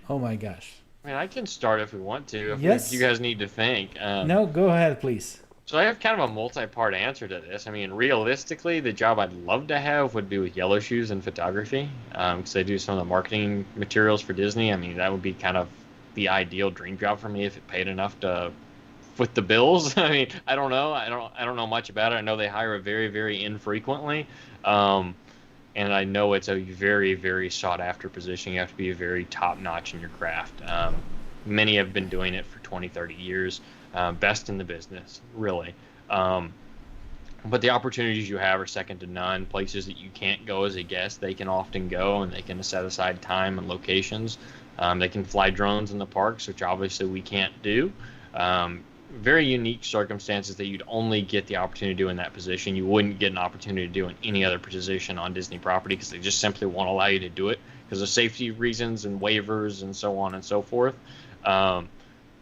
[SPEAKER 3] Oh my gosh.
[SPEAKER 4] I mean, I can start if we want to.
[SPEAKER 3] Yes.
[SPEAKER 4] If you guys need to think.
[SPEAKER 3] No, go ahead, please.
[SPEAKER 4] So I have kind of a multi-part answer to this. I mean, realistically, the job I'd love to have would be with Yellow Shoes and photography, because I do some of the marketing materials for Disney. I mean, that would be kind of the ideal dream job for me if it paid enough to foot the bills. I mean, I don't know. I don't know much about it. I know they hire very, very infrequently, and I know it's a very, very sought-after position. You have to be very top-notch in your craft. Many have been doing it for 20, 30 years. Best in the business, really. But the opportunities you have are second to none. Places that you can't go as a guest, they can often go, and they can set aside time and locations. They can fly drones in the parks, which obviously we can't do. Very unique circumstances that you'd only get the opportunity to do in that position. You wouldn't get an opportunity to do in any other position on Disney property because they just simply won't allow you to do it because of safety reasons and waivers and so on and so forth.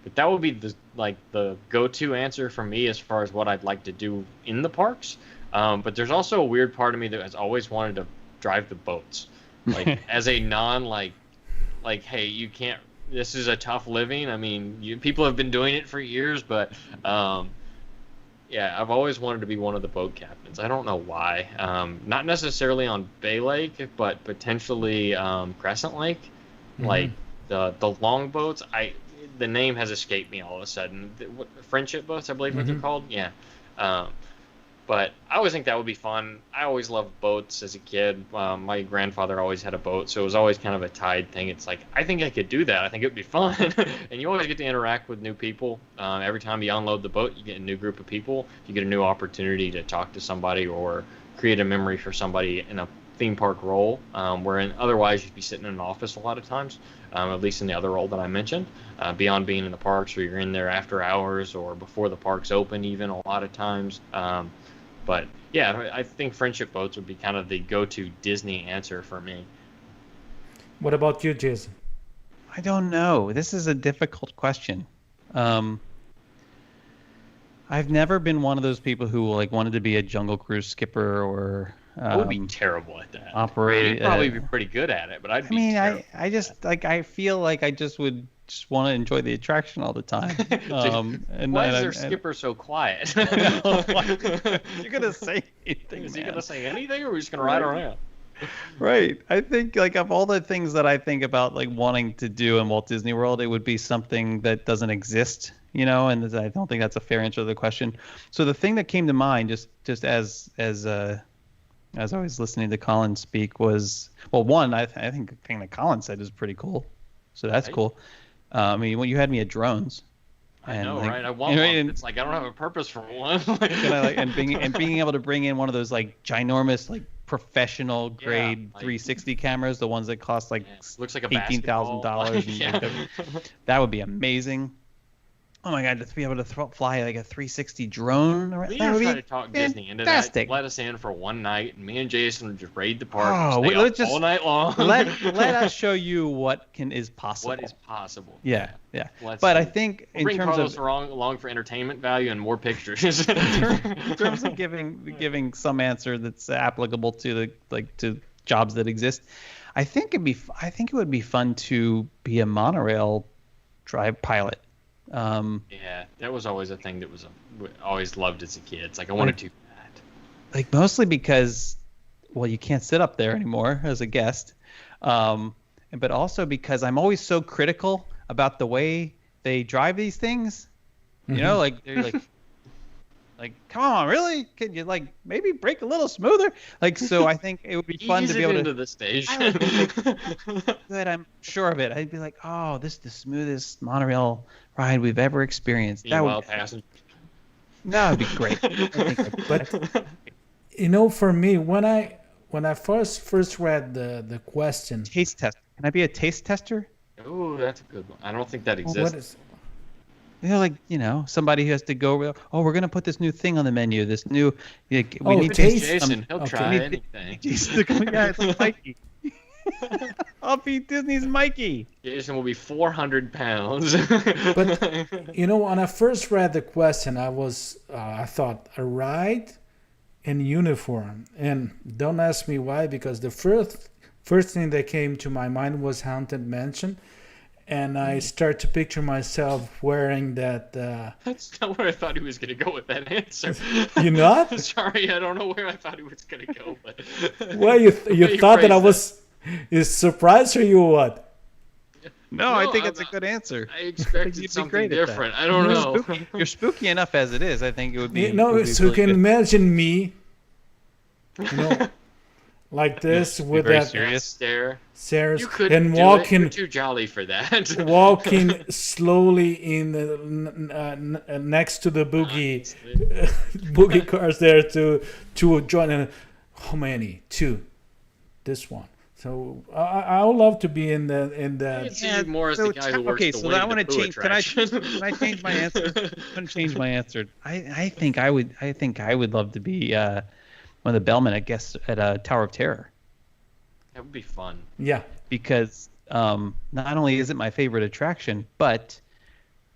[SPEAKER 4] But that would be the go-to answer for me as far as what I'd like to do in the parks. But there's also a weird part of me that has always wanted to drive the boats, like as a non hey, you can't. This is a tough living. I mean, people have been doing it for years, but yeah, I've always wanted to be one of the boat captains. I don't know why. Not necessarily on Bay Lake, but potentially Crescent Lake, like the long boats. The name has escaped me all of a sudden. Friendship boats, I believe what they're called. Yeah. But I always think that would be fun. I always loved boats as a kid. My grandfather always had a boat, so it was always kind of a tied thing. It's like, I think I could do that. I think it would be fun. And you always get to interact with new people. Every time you unload the boat, you get a new group of people. You get a new opportunity to talk to somebody or create a memory for somebody in a theme park role, wherein otherwise you'd be sitting in an office a lot of times, at least in the other role that I mentioned, beyond being in the parks where you're in there after hours or before the parks open even a lot of times. But yeah, I think friendship boats would be kind of the go-to Disney answer for me.
[SPEAKER 3] What about you, Jason?
[SPEAKER 2] I don't know. This is a difficult question. I've never been one of those people who wanted to be a Jungle Cruise skipper or
[SPEAKER 4] I would be terrible at that.
[SPEAKER 2] Operate.
[SPEAKER 4] You'd probably be pretty good at it, but I'd be terrible.
[SPEAKER 2] I just I feel like I just would just want to enjoy the attraction all the time.
[SPEAKER 4] Why is their skipper so quiet?
[SPEAKER 2] You're gonna say anything?
[SPEAKER 4] Is he gonna say anything, or are we just gonna ride around?
[SPEAKER 2] Right. I think of all the things that I think about wanting to do in Walt Disney World, it would be something that doesn't exist, and I don't think that's a fair answer to the question. So the thing that came to mind just as I was listening to Collin speak was, well, one, I think the thing that Collin said is pretty cool. So that's cool. I mean, when you had me at drones.
[SPEAKER 4] I know, right? I want one. It's like I don't have a purpose for one.
[SPEAKER 2] and being able to bring in one of those ginormous professional grade 360 cameras, the ones that cost
[SPEAKER 4] looks like a
[SPEAKER 2] $18,000. That would be amazing. Oh my God, to be able to fly a 360 drone.
[SPEAKER 4] We try to talk Disney into that. Let us in for one night, and me and Jason would just raid the park all night long.
[SPEAKER 2] let us show you what is possible.
[SPEAKER 4] What is possible.
[SPEAKER 2] Yeah. But I think
[SPEAKER 4] in terms of along for entertainment value and more pictures.
[SPEAKER 2] in terms of giving some answer that's applicable to to jobs that exist, I think it would be fun to be a monorail drive pilot.
[SPEAKER 4] Yeah, that was always a thing that always loved as a kid. It's I want to do that.
[SPEAKER 2] Mostly because, you can't sit up there anymore as a guest, but also because I'm always so critical about the way they drive these things. They're come on, really? Can you maybe brake a little smoother? So I think it would be fun to be able
[SPEAKER 4] into the station.
[SPEAKER 2] Good, I'm sure of it. I'd be like, oh, this is the smoothest monorail ride we've ever experienced. That would be great.
[SPEAKER 3] But for me, when I first read the question,
[SPEAKER 2] taste test. Can I be a taste tester?
[SPEAKER 4] Oh, that's a good one. I don't think that exists.
[SPEAKER 2] Somebody who has to go. We're gonna put this new thing on the menu. This new. We
[SPEAKER 3] need taste.
[SPEAKER 4] Jason, he'll try anything.
[SPEAKER 2] It's like Mikey. I'll be Disney's Mikey.
[SPEAKER 4] Jason will be 400 pounds.
[SPEAKER 3] But when I first read the question, I thought a ride in uniform, and don't ask me why, because the first thing that came to my mind was Haunted Mansion. And I start to picture myself wearing that.
[SPEAKER 4] That's not where I thought he was going to go with that answer.
[SPEAKER 3] You not?
[SPEAKER 4] Sorry, I don't know where I thought he was going to go. But
[SPEAKER 3] well, you thought that I was surprised, or you what?
[SPEAKER 2] No, I think it's a good answer.
[SPEAKER 4] I expected something different. I don't know.
[SPEAKER 2] You're spooky enough as it is. I think it would be.
[SPEAKER 3] So you can imagine me. Like this with that
[SPEAKER 2] serious
[SPEAKER 4] stare.
[SPEAKER 3] Stairs
[SPEAKER 4] you couldn't
[SPEAKER 3] and walking.
[SPEAKER 4] You're too jolly for that.
[SPEAKER 3] Walking slowly in next to the boogie cars there to join. How many? 2. This one. So I would love to be in the.
[SPEAKER 4] I can see you more as the guy who works the Winnie the Pooh attraction.
[SPEAKER 2] Can I change my answer? I'm gonna change my answer. I think I would love to be one of the bellmen, I guess, at Tower of Terror.
[SPEAKER 4] That would be fun.
[SPEAKER 3] Yeah.
[SPEAKER 2] Because not only is it my favorite attraction, but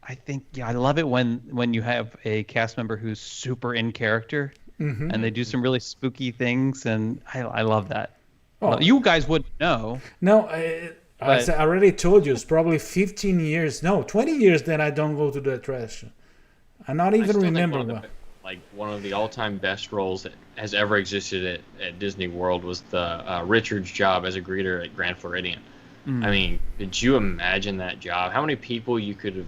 [SPEAKER 2] I think I love it when you have a cast member who's super in character and they do some really spooky things, and I love that.
[SPEAKER 3] Oh.
[SPEAKER 2] You guys wouldn't know.
[SPEAKER 3] No, I already told you, it's probably 15 years, no, 20 years that I don't go to the attraction. I not
[SPEAKER 4] I
[SPEAKER 3] even
[SPEAKER 4] still think
[SPEAKER 3] remember
[SPEAKER 4] one of
[SPEAKER 3] one.
[SPEAKER 4] one of the all-time best roles that has ever existed at Disney World was the Richard's job as a greeter at Grand Floridian. I mean, could you imagine that job? How many people you could have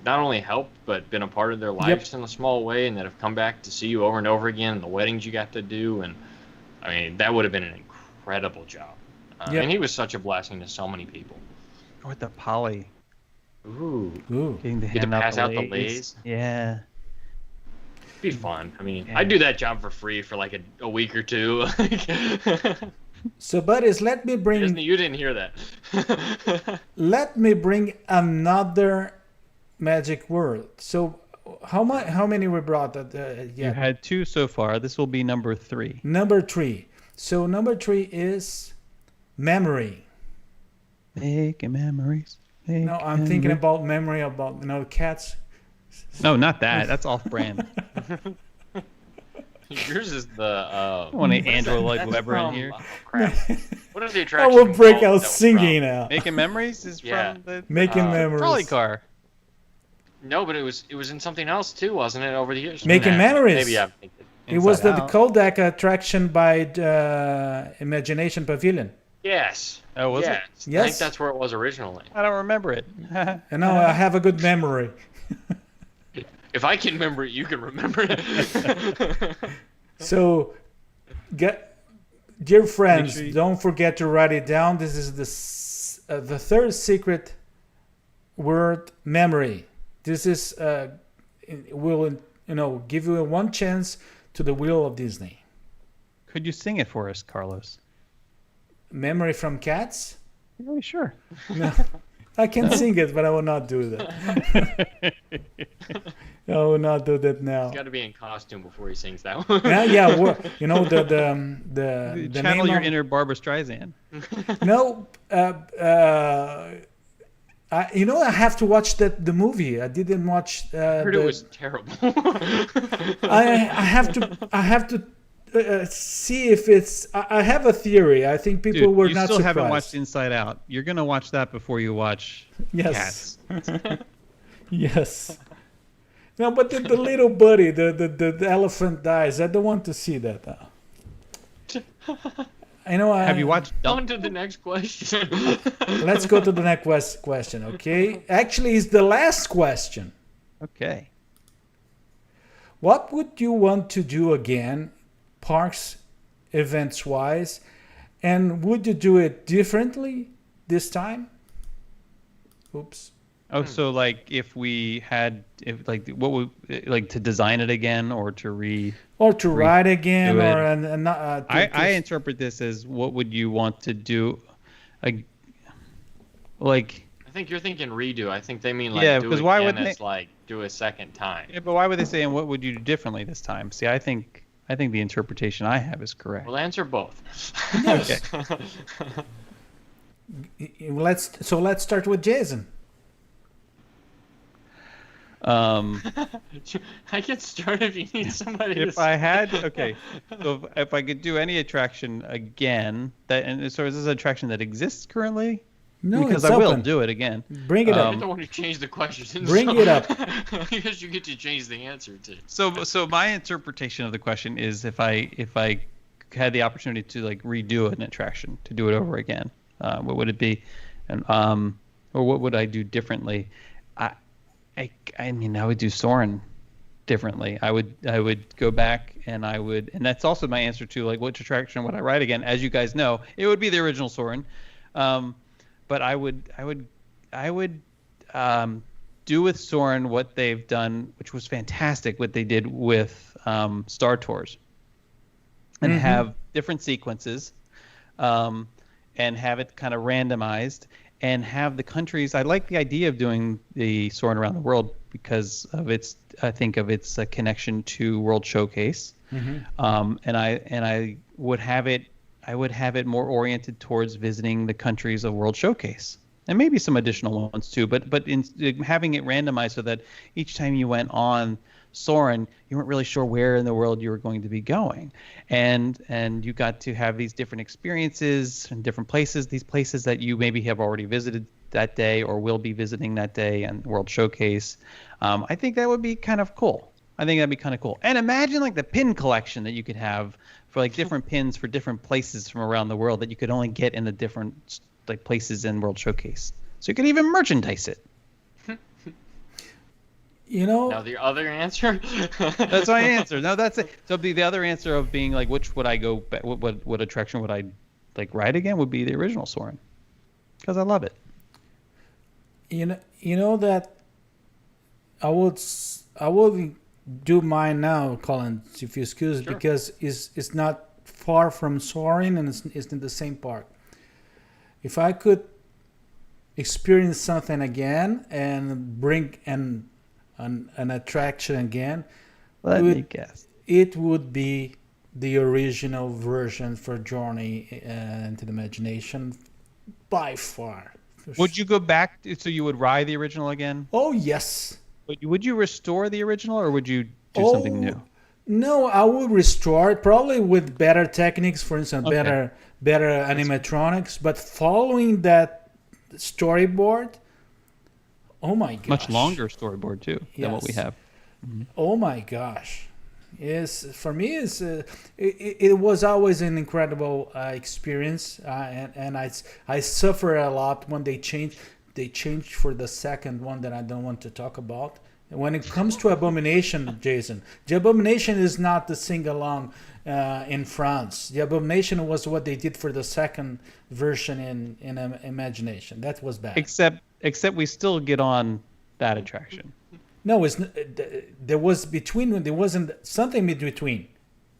[SPEAKER 4] not only helped, but been a part of their lives in a small way, and that have come back to see you over and over again, and the weddings you got to do, and I mean, that would have been an incredible job. And he was such a blessing to so many people.
[SPEAKER 2] With the Polly.
[SPEAKER 4] Ooh.
[SPEAKER 2] Getting to
[SPEAKER 4] Get to
[SPEAKER 2] hand
[SPEAKER 4] pass out the
[SPEAKER 2] lays.
[SPEAKER 4] lays.
[SPEAKER 2] Yeah.
[SPEAKER 4] It'd be fun. I mean, I'd do that job for free for like a week or two.
[SPEAKER 3] So, buddies, let me bring.
[SPEAKER 4] Disney, you didn't hear that.
[SPEAKER 3] Let me bring another magic word. So, how many we brought?
[SPEAKER 2] You had 2 so far. This will be number 3.
[SPEAKER 3] Number 3. So number 3 is memory.
[SPEAKER 2] Making memories.
[SPEAKER 3] No, I'm thinking about memory about cats.
[SPEAKER 2] No, not that. That's off-brand.
[SPEAKER 4] Yours is the.
[SPEAKER 2] I want an Andrew Lloyd Webber in here.
[SPEAKER 4] Oh, crap. What is the
[SPEAKER 3] I
[SPEAKER 4] attraction?
[SPEAKER 3] will break
[SPEAKER 4] called
[SPEAKER 3] out
[SPEAKER 4] that was
[SPEAKER 3] singing
[SPEAKER 4] from?
[SPEAKER 3] now.
[SPEAKER 2] Making memories is
[SPEAKER 4] Yeah.
[SPEAKER 2] from the
[SPEAKER 3] Making memories.
[SPEAKER 2] trolley car.
[SPEAKER 4] No, but it was in something else too, wasn't it? Over the years.
[SPEAKER 3] Making memories.
[SPEAKER 4] Maybe I'm thinking.
[SPEAKER 3] It was
[SPEAKER 2] Inside
[SPEAKER 3] the
[SPEAKER 2] Out.
[SPEAKER 3] Kodak attraction by Imagination Pavilion.
[SPEAKER 4] Yes.
[SPEAKER 2] Oh, was it?
[SPEAKER 4] yes. I
[SPEAKER 3] Yes.
[SPEAKER 4] think that's where it was originally.
[SPEAKER 2] I don't remember it.
[SPEAKER 3] And now I have a good memory.
[SPEAKER 4] If I can remember it, you can remember it.
[SPEAKER 3] So, dear friends,
[SPEAKER 2] sure you-
[SPEAKER 3] don't forget to write it down. This is the third secret word, memory. This is will give you one chance to the wheel of Disney.
[SPEAKER 2] Could you sing it for us, Carlos?
[SPEAKER 3] Memory from Cats?
[SPEAKER 2] Really sure.
[SPEAKER 3] No, I can sing it, but I will not do that. I will not do that now.
[SPEAKER 4] He's got to be in costume before he sings that one.
[SPEAKER 3] Yeah. The
[SPEAKER 2] Channel
[SPEAKER 3] name
[SPEAKER 2] your
[SPEAKER 3] of,
[SPEAKER 2] inner Barbara Streisand.
[SPEAKER 3] No, I have to watch the movie. I didn't watch.
[SPEAKER 4] I heard it was terrible.
[SPEAKER 3] I have to see if it's. I have a theory. I think people
[SPEAKER 2] Dude,
[SPEAKER 3] were
[SPEAKER 2] you
[SPEAKER 3] not
[SPEAKER 2] still
[SPEAKER 3] surprised.
[SPEAKER 2] haven't watched Inside Out. You're gonna watch that before you watch
[SPEAKER 3] Yes.
[SPEAKER 2] Cats.
[SPEAKER 3] Yes. No, but the little buddy, the elephant dies. I don't want to see that now.
[SPEAKER 2] Have you watched
[SPEAKER 4] On to the next question.
[SPEAKER 3] Let's go to the next question, okay? Actually, it's the last question.
[SPEAKER 2] Okay.
[SPEAKER 3] What would you want to do again, parks, events-wise, and would you do it differently this time? Oops.
[SPEAKER 2] Oh, so like if what would like to design it again or to
[SPEAKER 3] Or to ride again,
[SPEAKER 2] do it.
[SPEAKER 3] or not.
[SPEAKER 2] I interpret this as what would you want to do, like.
[SPEAKER 4] I think you're thinking redo. I think they mean like
[SPEAKER 2] Yeah,
[SPEAKER 4] do
[SPEAKER 2] because
[SPEAKER 4] it
[SPEAKER 2] why
[SPEAKER 4] again
[SPEAKER 2] would
[SPEAKER 4] as like do a second time.
[SPEAKER 2] Yeah, but why would they say and what would you do differently this time? See, I think the interpretation I have is correct.
[SPEAKER 4] We'll answer both.
[SPEAKER 2] Okay.
[SPEAKER 3] Let's start with Jason.
[SPEAKER 4] I can start if you need somebody.
[SPEAKER 2] If I had, okay, so if I could do any attraction again, so is this an attraction that exists currently?
[SPEAKER 3] No,
[SPEAKER 2] Because
[SPEAKER 3] it's
[SPEAKER 2] I will
[SPEAKER 3] open.
[SPEAKER 2] do it again.
[SPEAKER 3] Bring it
[SPEAKER 4] I
[SPEAKER 3] up.
[SPEAKER 4] don't want to change the question.
[SPEAKER 3] Bring it up.
[SPEAKER 4] Because you get to change the answer to.
[SPEAKER 2] So my interpretation of the question is if I had the opportunity to like redo an attraction, to do it over again, what would it be, and or what would I do differently? I mean, I would do Soarin' differently. I would go back and that's also my answer to like which attraction would I ride again? As you guys know, it would be the original Soarin'. But I would do with Soarin' what they've done, which was fantastic, what they did with Star Tours, and have different sequences, and have it kind of randomized, and have the countries. I like the idea of doing the Soarin' Around the World because of its connection to World Showcase, and I would have it more oriented towards visiting the countries of World Showcase and maybe some additional ones too. But in having it randomized so that each time you went on Soarin', you weren't really sure where in the world you were going to be going, and you got to have these different experiences in different places. These places that you maybe have already visited that day or will be visiting that day and World Showcase. I think that would be kind of cool. I think that'd be kind of cool. And imagine like the pin collection that you could have for like different pins for different places from around the world that you could only get in the different like places in World Showcase. So you could even merchandise it.
[SPEAKER 3] You know.
[SPEAKER 4] Now the other answer.
[SPEAKER 2] That's my answer. No, that's it. So the other answer of being like, which would I go back? What attraction would I like ride again? Would be the original Soarin', because I love it.
[SPEAKER 3] You know that I would do mine now, Collin, if you excuse,
[SPEAKER 4] Sure.
[SPEAKER 3] because it's not far from Soarin' and it's in the same park. If I could experience something again and bring an attraction again,
[SPEAKER 2] Let me guess.
[SPEAKER 3] it would be the original version for Journey into the Imagination by far.
[SPEAKER 2] Would you go back? So you would ride the original again?
[SPEAKER 3] Oh, yes.
[SPEAKER 2] Would you restore the original, or would you do something new?
[SPEAKER 3] No, I would restore it probably with better techniques, for instance,
[SPEAKER 2] Okay.
[SPEAKER 3] better animatronics. But following that storyboard, oh my gosh,
[SPEAKER 2] Much longer storyboard too than what we
[SPEAKER 3] Yes.
[SPEAKER 2] have.
[SPEAKER 3] Oh my gosh. Yes, for me, it was always an incredible experience, and I suffer a lot when they changed for the second one that I don't want to talk about. When it comes to Abomination, Jason, the Abomination is not the sing-along in France. The Abomination was what they did for the second version in Imagination. That was bad.
[SPEAKER 2] Except we still get on that attraction.
[SPEAKER 3] No, there wasn't something in between.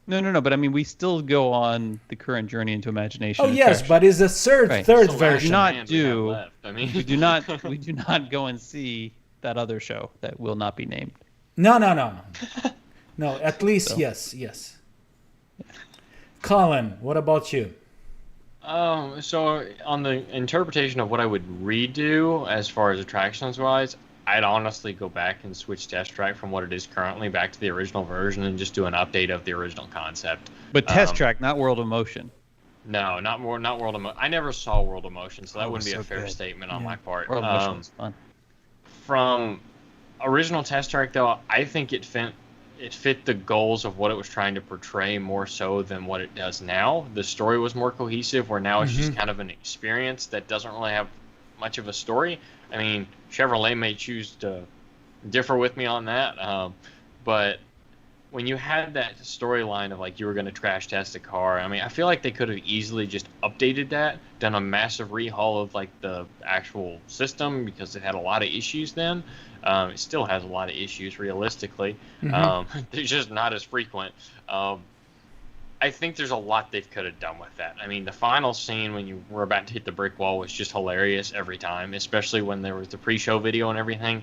[SPEAKER 2] No. But I mean, we still go on the current Journey into Imagination.
[SPEAKER 3] Oh yes,
[SPEAKER 2] attraction.
[SPEAKER 3] but it's a third
[SPEAKER 2] Right.
[SPEAKER 3] third
[SPEAKER 4] So
[SPEAKER 3] version.
[SPEAKER 2] do not
[SPEAKER 4] Land we have
[SPEAKER 2] do.
[SPEAKER 4] left. I mean,
[SPEAKER 2] we do not go and see that other show that will not be named.
[SPEAKER 3] No. No, at least
[SPEAKER 2] So.
[SPEAKER 3] yes. Collin, what about you?
[SPEAKER 4] So on the interpretation of what I would redo as far as attractions wise, I'd honestly go back and switch Test Track from what it is currently back to the original version and just do an update of the original concept.
[SPEAKER 2] But Test Track, not World of Motion.
[SPEAKER 4] No, not World of Motion. I never saw World of Motion, so that
[SPEAKER 2] Oh,
[SPEAKER 4] wouldn't be
[SPEAKER 2] so
[SPEAKER 4] a fair
[SPEAKER 2] good.
[SPEAKER 4] statement on
[SPEAKER 3] Yeah.
[SPEAKER 4] my part.
[SPEAKER 2] World of Motion was fun.
[SPEAKER 4] From original Test Track, though, I think it fit the goals of what it was trying to portray more so than what it does now. The story was more cohesive, where now it's just kind of an experience that doesn't really have much of a story. I mean, Chevrolet may choose to differ with me on that, but when you had that storyline of like you were going to crash test a car, I mean, I feel like they could have easily just updated that, done a massive rehaul of like the actual system, because it had a lot of issues then. It still has a lot of issues realistically. They're just not as frequent. I think there's a lot they could have done with that. I mean, the final scene when you were about to hit the brick wall was just hilarious every time, especially when there was the pre-show video and everything.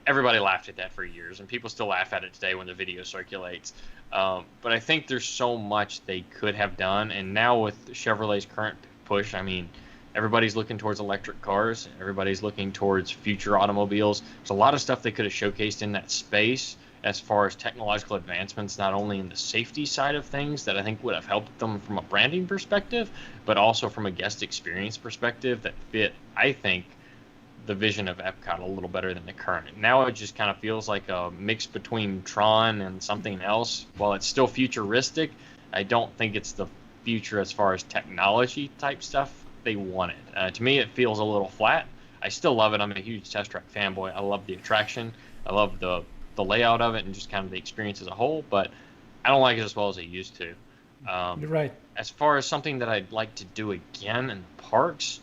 [SPEAKER 4] Everybody laughed at that for years, and people still laugh at it today when the video circulates. But I think there's so much they could have done, and now with Chevrolet's current push, I mean, everybody's looking towards electric cars. Everybody's looking towards future automobiles. There's a lot of stuff they could have showcased in that space as far as technological advancements, not only in the safety side of things that I think would have helped them from a branding perspective, but also from a guest experience perspective that fit, I think, the vision of Epcot a little better than the current. Now it just kind of feels like a mix between Tron and something else. While it's still futuristic, I don't think it's the future as far as technology type stuff they wanted. To me, it feels a little flat. I still love it. I'm a huge Test Track fanboy. I love the attraction. I love the layout of it and just kind of the experience as a whole, but I don't like it as well as I used to.
[SPEAKER 3] You're right.
[SPEAKER 4] As far as something that I'd like to do again in the parks,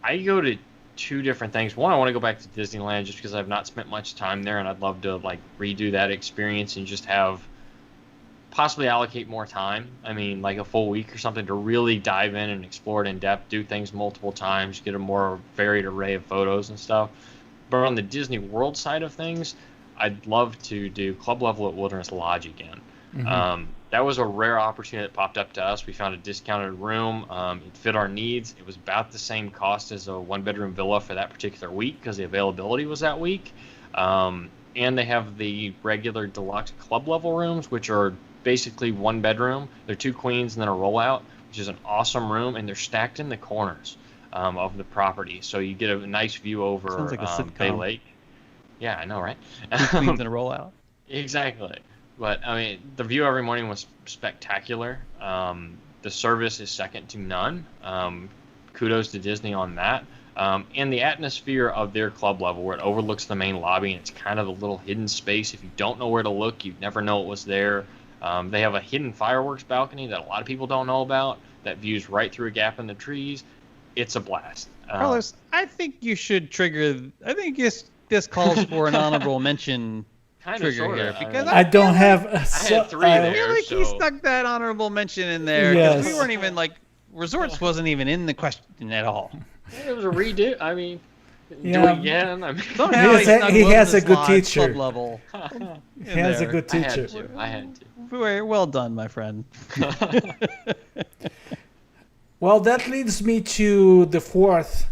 [SPEAKER 4] I go to two different things. One, I want to go back to Disneyland just because I've not spent much time there, and I'd love to like redo that experience and just have possibly allocate more time. I mean, like a full week or something to really dive in and explore it in depth, do things multiple times, get a more varied array of photos and stuff. But on the Disney World side of things, I'd love to do Club Level at Wilderness Lodge again. That was a rare opportunity that popped up to us. We found a discounted room. It fit our needs. It was about the same cost as a 1-bedroom villa for that particular week because the availability was that week. And they have the regular deluxe club level rooms, which are basically 1 bedroom. They're 2 queens and then a rollout, which is an awesome room, and they're stacked in the corners of the property, so you get a nice view over
[SPEAKER 2] Sounds like a sitcom.
[SPEAKER 4] Bay Lake. Yeah, I know, right?
[SPEAKER 2] 2 queens and a rollout.
[SPEAKER 4] Exactly. But I mean, the view every morning was spectacular. The service is second to none. Kudos to Disney on that. And the atmosphere of their club level, where it overlooks the main lobby, and it's kind of a little hidden space. If you don't know where to look, you'd never know it was there. They have a hidden fireworks balcony that a lot of people don't know about that views right through a gap in the trees. It's a blast.
[SPEAKER 2] Carlos, I think you should trigger. I think this calls for an honorable mention trigger
[SPEAKER 4] sorta.
[SPEAKER 2] here because
[SPEAKER 3] I don't have.
[SPEAKER 4] I had 3
[SPEAKER 2] I
[SPEAKER 4] there.
[SPEAKER 2] feel like he
[SPEAKER 4] so-
[SPEAKER 2] stuck that honorable mention in there because we weren't even like resorts wasn't even in the question at all.
[SPEAKER 4] It was a redo. I mean, do
[SPEAKER 3] Yeah.
[SPEAKER 4] it again. I mean,
[SPEAKER 2] Somehow
[SPEAKER 3] He has a good
[SPEAKER 2] Lodge
[SPEAKER 3] teacher.
[SPEAKER 2] Club level.
[SPEAKER 3] He has a good
[SPEAKER 4] I had
[SPEAKER 3] teacher.
[SPEAKER 4] to. I had to.
[SPEAKER 2] Very well done, my friend.
[SPEAKER 3] Well, that leads me to the 4th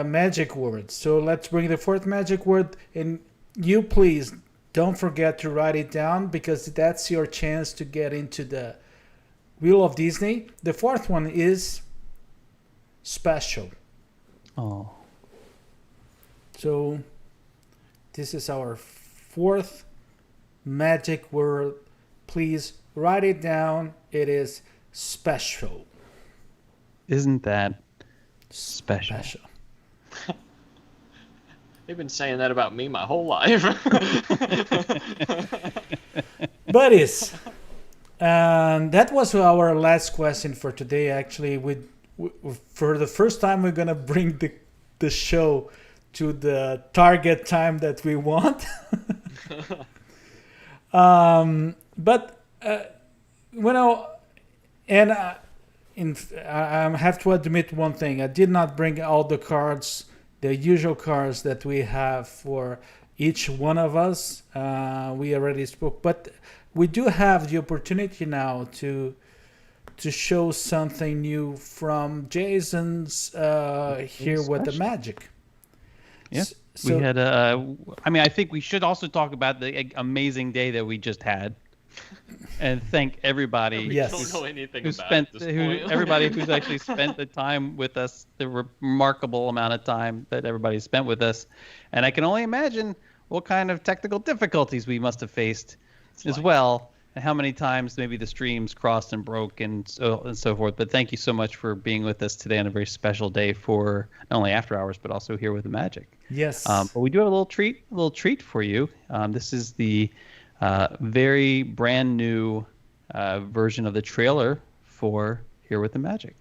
[SPEAKER 3] magic word. So let's bring the 4th magic word, and you please don't forget to write it down because that's your chance to get into the Wheel of Disney. The 4th one is special.
[SPEAKER 2] Oh.
[SPEAKER 3] So this is our 4th magic word. Please write it down. It is special.
[SPEAKER 2] Isn't that special?
[SPEAKER 4] They've been saying that about me my whole life.
[SPEAKER 3] Buddies, that was our last question for today. Actually, for the first time, we're gonna bring the show to the target time that we want. But and I have to admit one thing. I did not bring all the cards, the usual cards that we have for each one of us. We already spoke, but we do have the opportunity now to show something new from Jason's Here with the Magic.
[SPEAKER 2] Yes.
[SPEAKER 3] So,
[SPEAKER 2] We had I mean, I think we should also talk about the amazing day that we just had, and thank everybody.
[SPEAKER 3] Yes.
[SPEAKER 4] Don't know anything
[SPEAKER 2] Who
[SPEAKER 4] about
[SPEAKER 2] spent
[SPEAKER 4] it at this point.
[SPEAKER 2] everybody who's actually spent the time with us, the remarkable amount of time that everybody spent with us, and I can only imagine what kind of technical difficulties we must have faced as well, and how many times maybe the streams crossed and broke and so forth. But thank you so much for being with us today on a very special day for not only After Hours but also Here with the Magic.
[SPEAKER 3] yes.
[SPEAKER 2] But we do have a little treat for you. This is the very brand new version of the trailer for Here with the Magic.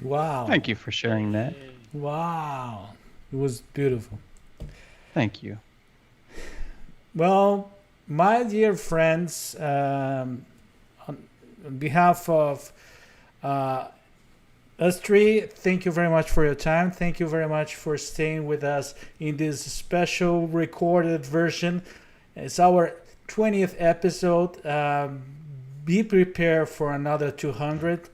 [SPEAKER 3] Wow.
[SPEAKER 2] Thank you for sharing that.
[SPEAKER 3] Wow. It was beautiful.
[SPEAKER 2] Thank you.
[SPEAKER 3] Well, my dear friends, on behalf of Us three, thank you very much for your time. Thank you very much for staying with us in this special recorded version. It's our 20th episode. Be prepared for another 200.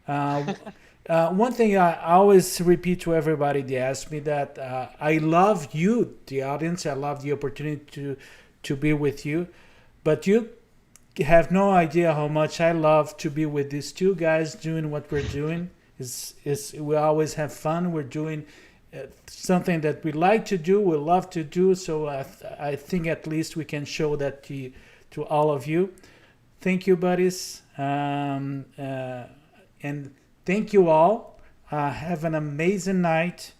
[SPEAKER 3] One thing I always repeat to everybody, they ask me that I love you, the audience. I love the opportunity to be with you. But you have no idea how much I love to be with these two guys doing what we're doing. We always have fun. We're doing something that we like to do, we love to do. So I think at least we can show that to all of you. Thank you, buddies. And thank you all. Have an amazing night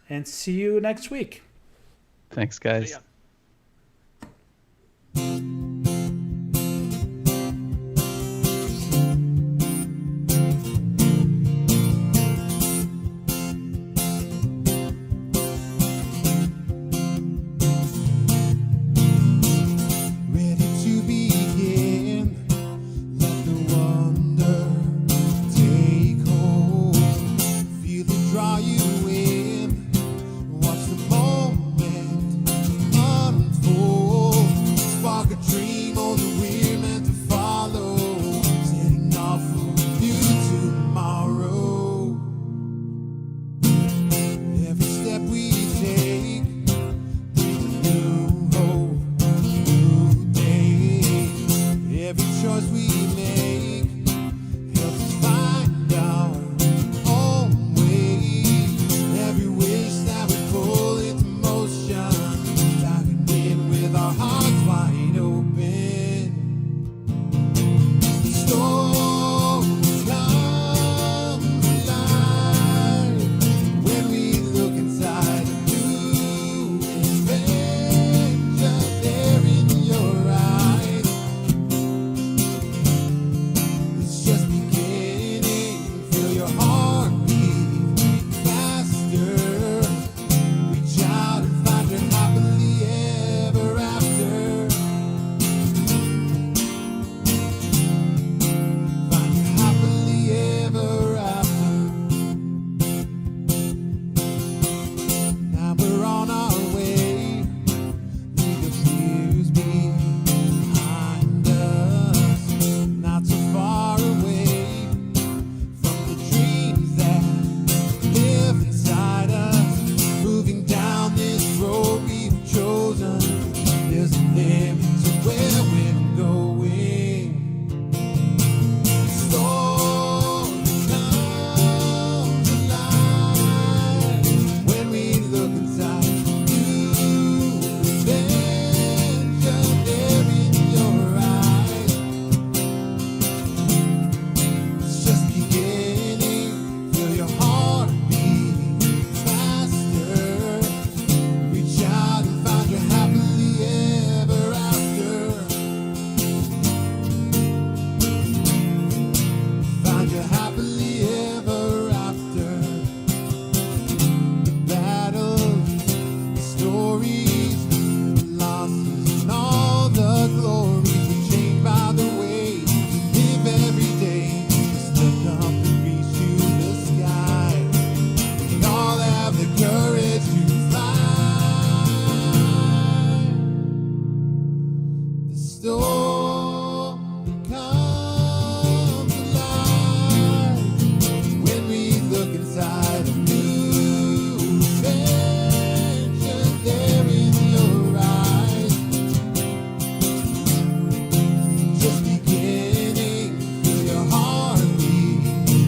[SPEAKER 3] and see you next week.
[SPEAKER 2] Thanks, guys.
[SPEAKER 4] See ya.